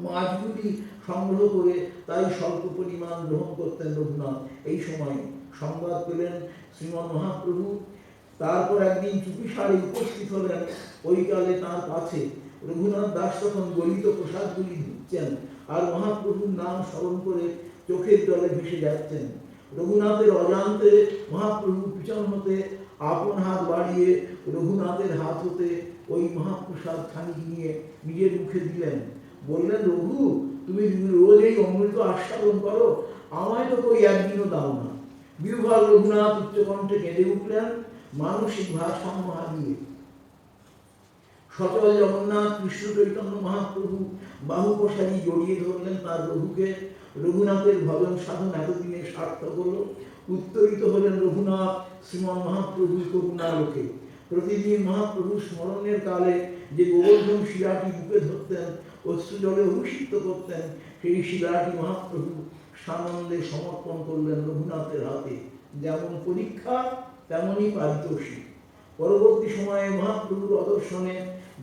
মাছগুলি সংগ্রহ করে তাই স্বল্প পরিমাণ গ্রহণ করতেন রঘুনাথ। এই সময় সংবাদ পেলেন শ্রীমন মহাপ্রভু। তারপর একদিন চুপিসারে উপস্থিত হলেন। ওই কালে তাঁর কাছে রঘুনাথ দাস তখন গলিত প্রসাদগুলি ধুচ্ছেন আর মহাপ্রভুর নাম স্মরণ করে চোখের জলে ভেসে যাচ্ছেন। রঘুনাথের অজান্তে মহাপ্রভু পিছন হতে আপন হাত বাড়িয়ে রঘুনাথের হাত হতে ওই মহাপ্রসাদ খানিক নিয়ে নিজের মুখে দিলেন। বললেন, রঘু, তুমি রোজ এই অমৃত আস্বাদন করো, আমায় তো কই একদিনও দাও না। বিহ্বল রঘুনাথ উচ্চকণ্ঠে কেঁদে উঠলেন, মানসিক ভারসাম্য হারিয়ে। সচল জগন্নাথ কৃষ্ণ চৈতন্য মহাপ্রভু বাহু প্রসারী জড়িয়ে ধরলেন তার রঘুকে। রঘুনাথের ভজন সাধন এতদিনে সার্থক হল। উত্তরিত হলেন রঘুনাথ শ্রীমন মহাপ্রভুর করুণালোকে। প্রতিদিন মহাপ্রভু স্মরণের কালে যে গোবর্ধন শিলাটি বুকে ধরতেন, অশ্রু জলে অভিষিক্ত করতেন, সেই শিলাটি মহাপ্রভু সানন্দে সমর্পণ করলেন রঘুনাথের হাতে। যেমন পরীক্ষা তেমনই পারিতোষিক। পরবর্তী সময়ে মহাপ্রভুর অদর্শনে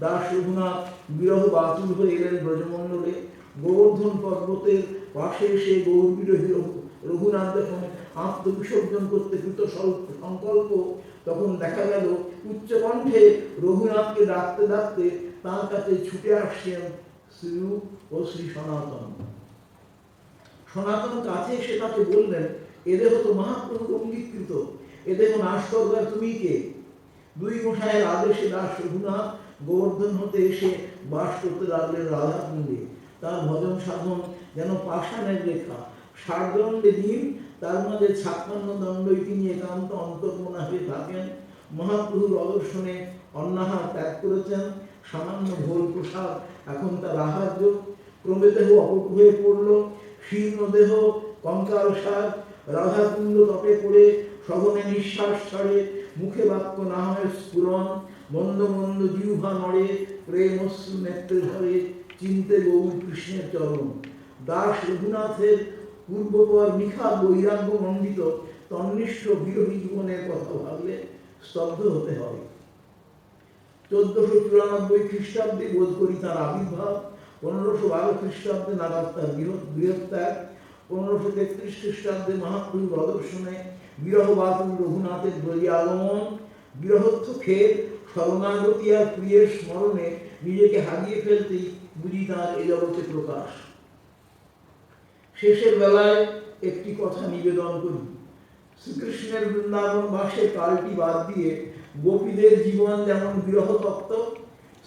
দাস রঘুনাথ বিরহ বাতুল হয়ে এলেন ব্রজমণ্ডলে। গোবর্ধন পর্বতের পাশে এসে গৌরবিরোহী রঘুনাথ যখন আত্মবিসর্জন করতে কৃত সংকল্প, তখন দেখা গেল উচ্চকণ্ঠে রঘুনাথকে ডাকতে ডাকতে তার কাছে ছুটে আসছেন শ্রীরূপ ও শ্রী সনাতন। সনাতন কাছে এসে তাকে বললেন, এ দেহ তো মহাপ্রভুর অঙ্গীকৃত, এ দেহ নাশ করবার তুমি কে? দুই গোসাইয়ের আদেশে দাস রঘুনাথ গোবর্ধন হতে এসে বাস করতে লাগলেন রাধাকুণ্ডে। তার ভজন সাধন যেন পাষাণের রেখা, 60 দণ্ডে দিন, তার মাঝে 56 দণ্ডই তিনি একান্ত অন্তর্মনা হয়ে থাকেন। মহাপ্রভুর অদর্শনে অন্নাহার ত্যাগ করেছেন, সামান্য ভোল প্রসাদ এখন তার আহার্য। ক্রমে দেহ অপূর্ব হয়ে পড়ল, শীর্ণ দেহ কঙ্কালসার। রাধাকুণ্ড তপে পড়ে সঘনে নিঃশ্বাস ছাড়ে, মুখে বাক্য না হয় স্ফুরণ, মন্দ মন্দ জিহ্বা নড়ে, প্রেম অশ্রু নেত্রে ধরে, চিনতে গৌর কৃষ্ণের চরণ। দাস রঘুনাথের পূর্বপর নিখা বৈরাগ্য মণ্ডিত তন্নিষ্ঠ বিরোহী জীবনের কথা ভাবলে স্তব্ধ হতে হবে। 1494 খ্রিস্টাব্দে বোধ করি তার আবির্ভাব, 1512 খ্রিস্টাব্দে নাগাদ তার গৃহত্যাগ, 1533 খ্রিস্টাব্দে মহাপ্রভুর অদর্শনে বিরহবাতুল রঘুনাথের ব্রজে আগমন। বিরহত্ব খেদ, শরণাগতি আর প্রিয়ের স্মরণে নিজেকে হারিয়ে ফেলতেই বুঝি তাঁর এ জগতে প্রকাশ। শেষের বেলায় একটি কথা নিবেদন করি। শ্রীকৃষ্ণের বৃন্দাবন বাসের কালটি বাদ দিয়ে গোপীদের জীবন যেমন বিরহতপ্ত,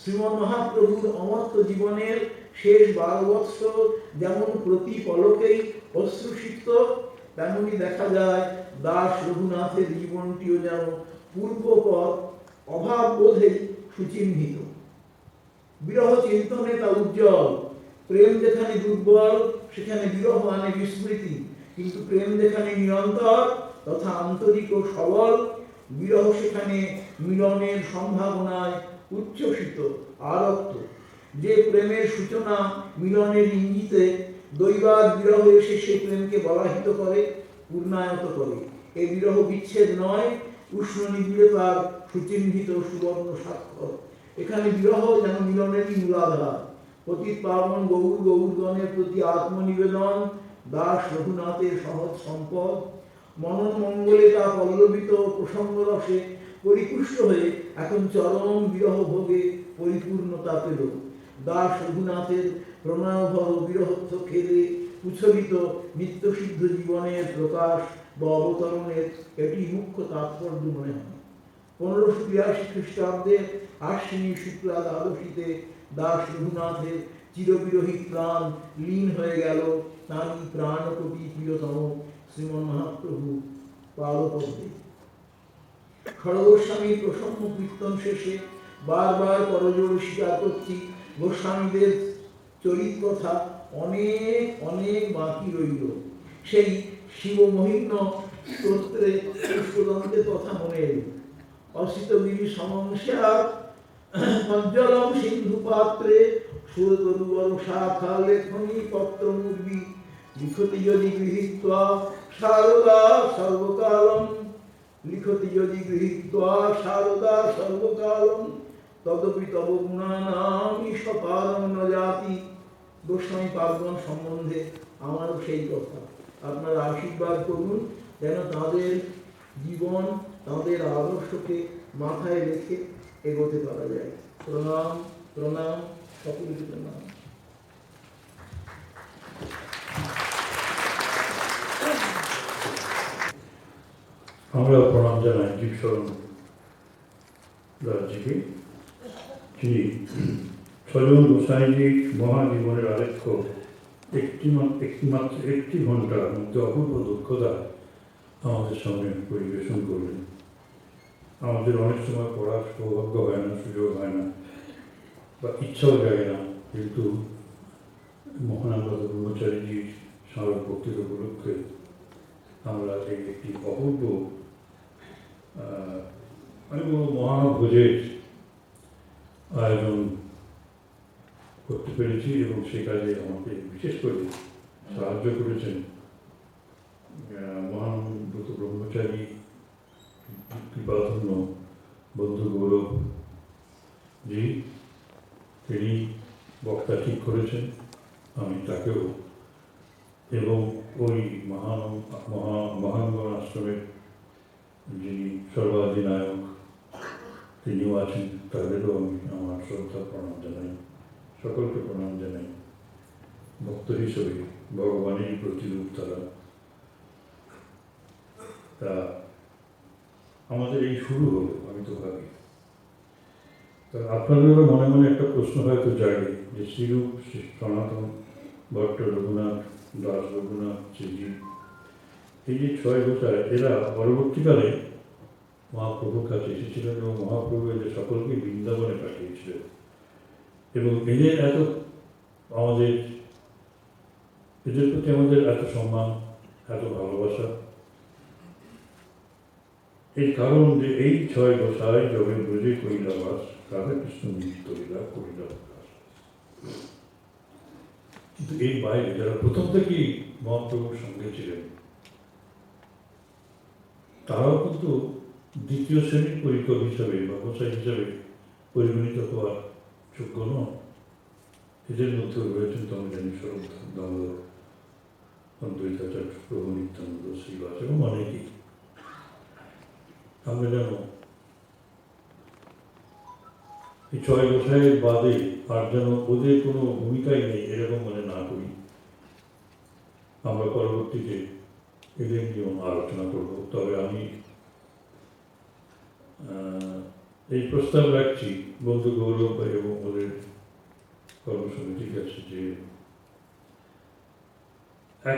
শ্রীমন মহাপ্রভুর অমর্ত্য জীবনের শেষ 12 বৎসর যেমন প্রতি পলকেই অশ্রুসিক্ত, তেমনি দেখা যায় দাস রঘুনাথের জীবনটিও যেন পূর্বপর অভাব বোধেই সুচিহ্নিত। বিরহ চিন্তনে তা উজ্জ্বল। প্রেম যেখানে দুর্বল সেখানে বিরহ আনে বিস্মৃতি, কিন্তু প্রেম যেখানে নিরন্তর তথা আন্তরিক ও সবল, বিরহ সেখানে মিলনের সম্ভাবনায় উচ্ছ্বসিত আরক্ত। যে প্রেমের সূচনা মিলনের ইঙ্গিতে, দৈবাৎ বিরহ এসে সেই প্রেমকে বলাহিত করে, পূর্ণায়ত করে। এই বিরহ বিচ্ছেদ নয়, উষ্ণ নিবিড়তার সুচিহ্নিত সুবর্ণ স্বাক্ষর। এখানে বিরহ যেন মিলনেরই মূলাধার। পতিত পাবন গৌর গৌরগণের প্রতি আত্মনিবেদন দাস রঘুনাথের সহজ সম্পদ। মনন মঙ্গলে তা পল্লবিত প্রসঙ্গ রসে পরিপুষ্ট হয়ে এখন চরম বিরহ ভোগে পরিপূর্ণতা পেল। দাস রঘুনাথের প্রণয়ভর বিরহত্ব খেলে উচ্ছলিত নিত্যসিদ্ধ জীবনের প্রকাশ বা অবতরণের এটি মুখ্য তাৎপর্য মনে হয়। 1582 খ্রিস্টাব্দে আশ্বিনী শুক্লা দ্বাদশীতে দাস রঘুনাথের চিরবিরহী প্রাণ লীন হয়ে গেল তাঁরই প্রাণকোটি প্রিয়তম শ্রীমন মহাপ্রভু পাদপদ্মে। খড়গোস্বামীর প্রসন্ন কীর্তন শেষে বারবার করজোড়ে স্বীকার করছি, গোস্বামীদের চরিত কথা অনেক অনেক বাকি রইল। সেই শিবমহিম্ন স্তোত্রে পুষ্পদন্তের কথা মনে এল। অসিতগিরি সমংস্যাৎ পঞ্জলম সিন্ধু পাত্রে সুরতরুবর শাখা লেখনী পত্রমূর্বি লিখতি যদি গৃহীত্বা শারদা সর্বকালম, লিখতি যদি গৃহীত্বা শারদা সর্বকালম তদপি তব গুণানামি সপালম ন জাতি। গোস্বামী পার্বণ সম্বন্ধে আমারও সেই কথা। আপনারা আশীর্বাদ করুন যেন তাঁদের জীবন, তাঁদের আদর্শকে মাথায় রেখে এগোতে পারা যায়। প্রণাম প্রণাম, সকলকে প্রণাম। আমরা প্রণাম জানাই জীবশরণ দাসজিকে, যিনি ছজন গোসাইজি মহাজীবনের আলেখ্য একটি ঘন্টার মধ্যে অপূর্ব দক্ষতা আমাদের সামনে পরিবেশন করলেন। আমাদের অনেক সময় পড়ার সৌভাগ্য হয় না, সুযোগ হয় না, বা ইচ্ছাও জাগে না, কিন্তু মহানাগত ব্রহ্মচারীজির স্মারক বক্তৃতা উপলক্ষে আমরা এই একটি অপূর্ব আমি বলব মহাভোজের আয়োজন করতে পেরেছি, এবং সেই কাজে আমাকে বিশেষ করে সাহায্য করেছেন মহানব্রত ব্রহ্মচারী কৃপাধন্য বন্ধু গৌরব জি। তিনি বক্তা ঠিক করেছেন, আমি তাকেও এবং ওই মহানগর আশ্রমের যিনি সর্বাধিনায়ক তিনিও আছেন, তাদেরও আমি আমার শ্রদ্ধা প্রণাম জানাই, সকলকে প্রণাম জানাই। ভক্ত হিসেবে ভগবানের প্রতিরূপ তারা। তা আমাদের এই শুরু হলো, আমি তো ভাবি। কারণ আপনাদেরও মনে মনে একটা প্রশ্ন হয়তো জাগে যে শ্রীরূপ, সনাতন, ভট্ট রঘুনাথ, দাস রঘুনাথ, শ্রীজি, এই যে 6 গোসাই, এরা পরবর্তীকালে মহাপ্রভুর কাছে এসেছিলেন এবং মহাপ্রভু এদের সকলকে বৃন্দাবনে পাঠিয়েছিলেন। এবং এদের প্রতি আমাদের এত সম্মান, এত ভালোবাসা, এই কারণ যে এই 6 গোসাই যবে ব্রজে করিলা বাস, রাধা কৃষ্ণ নিত্য লীলা করিলা প্রকাশ। কিন্তু এই বাইরে যারা প্রথম থেকেই মহাপ্রভুর সঙ্গে ছিলেন, তারাও কিন্তু দ্বিতীয় শ্রেণীর পরীক্ষক হিসাবে বা গোসাই হিসাবে পরিগণিত হওয়ার যোগ্য নন। এদের মধ্যে রয়েছেন তমজানী স্বরূপ, দামোদর, অদ্বৈতাচার্য, প্রভু নিত্যানন্দ, শ্রীবাস এবং অনেকেই। আমরা যেন এই 6 গোসাইয়ের বাদে আর যেন ওদের কোনো ভূমিকাই নেই এরকম মনে না করি। আমরা পরবর্তীতে এদের নিয়েও আলোচনা করব। তবে আমি এই প্রস্তাব রাখছি বন্ধু গৌরব ভাই এবং ওদের কর্মসমিতির কাছে যে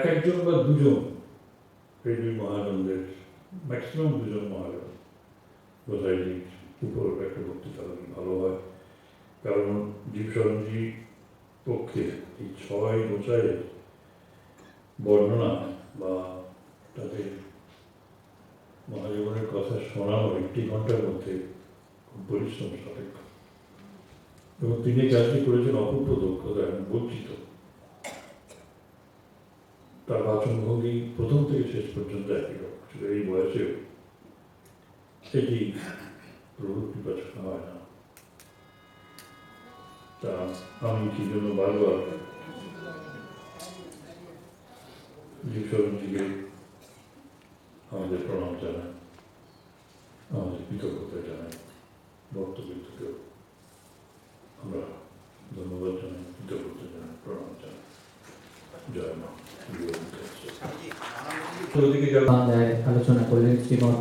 একজন বা দুজন এই 2 মহানন্দের, ম্যাক্সিমাম 2জন মহানন্দ গোসাইজির উপর একটা বক্তৃতা হলে ভালো হয়। কারণ জীবশরণজি পক্ষে এই 6 গোসাইয়ের বর্ণনা বা তাদের মহাজীবনের কথা শোনানো 1 ঘন্টার মধ্যে খুব পরিশ্রম সাপেক্ষ। এবং তিনি কাজটি করেছেন অপূর্ব দক্ষতা এবং বর্ধিত। তার বাচনভঙ্গি প্রথম থেকে শেষ পর্যন্ত একই রকম ছিল। এই বয়সেও সেটি প্রভুর কৃপা ছাড়া হয় না। তা আমি সেই জন্য বারবার জীবশরণজিকে আমাদের প্রণাম জানাই, আমাদের কৃতজ্ঞতা জানাই, ভক্তবৃন্দকেও আমরা ধন্যবাদ জানাই, কৃতজ্ঞতা জানাই, প্রণাম জানাই। জয় মা। বাংলায় আলোচনা করলেন শ্রীমৎ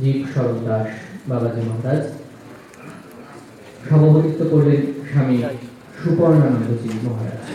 জীব শরণ দাস বাবাজি মহারাজ। সভাপতিত্ব করলেন স্বামী সুপর্ণানন্দজি মহারাজ।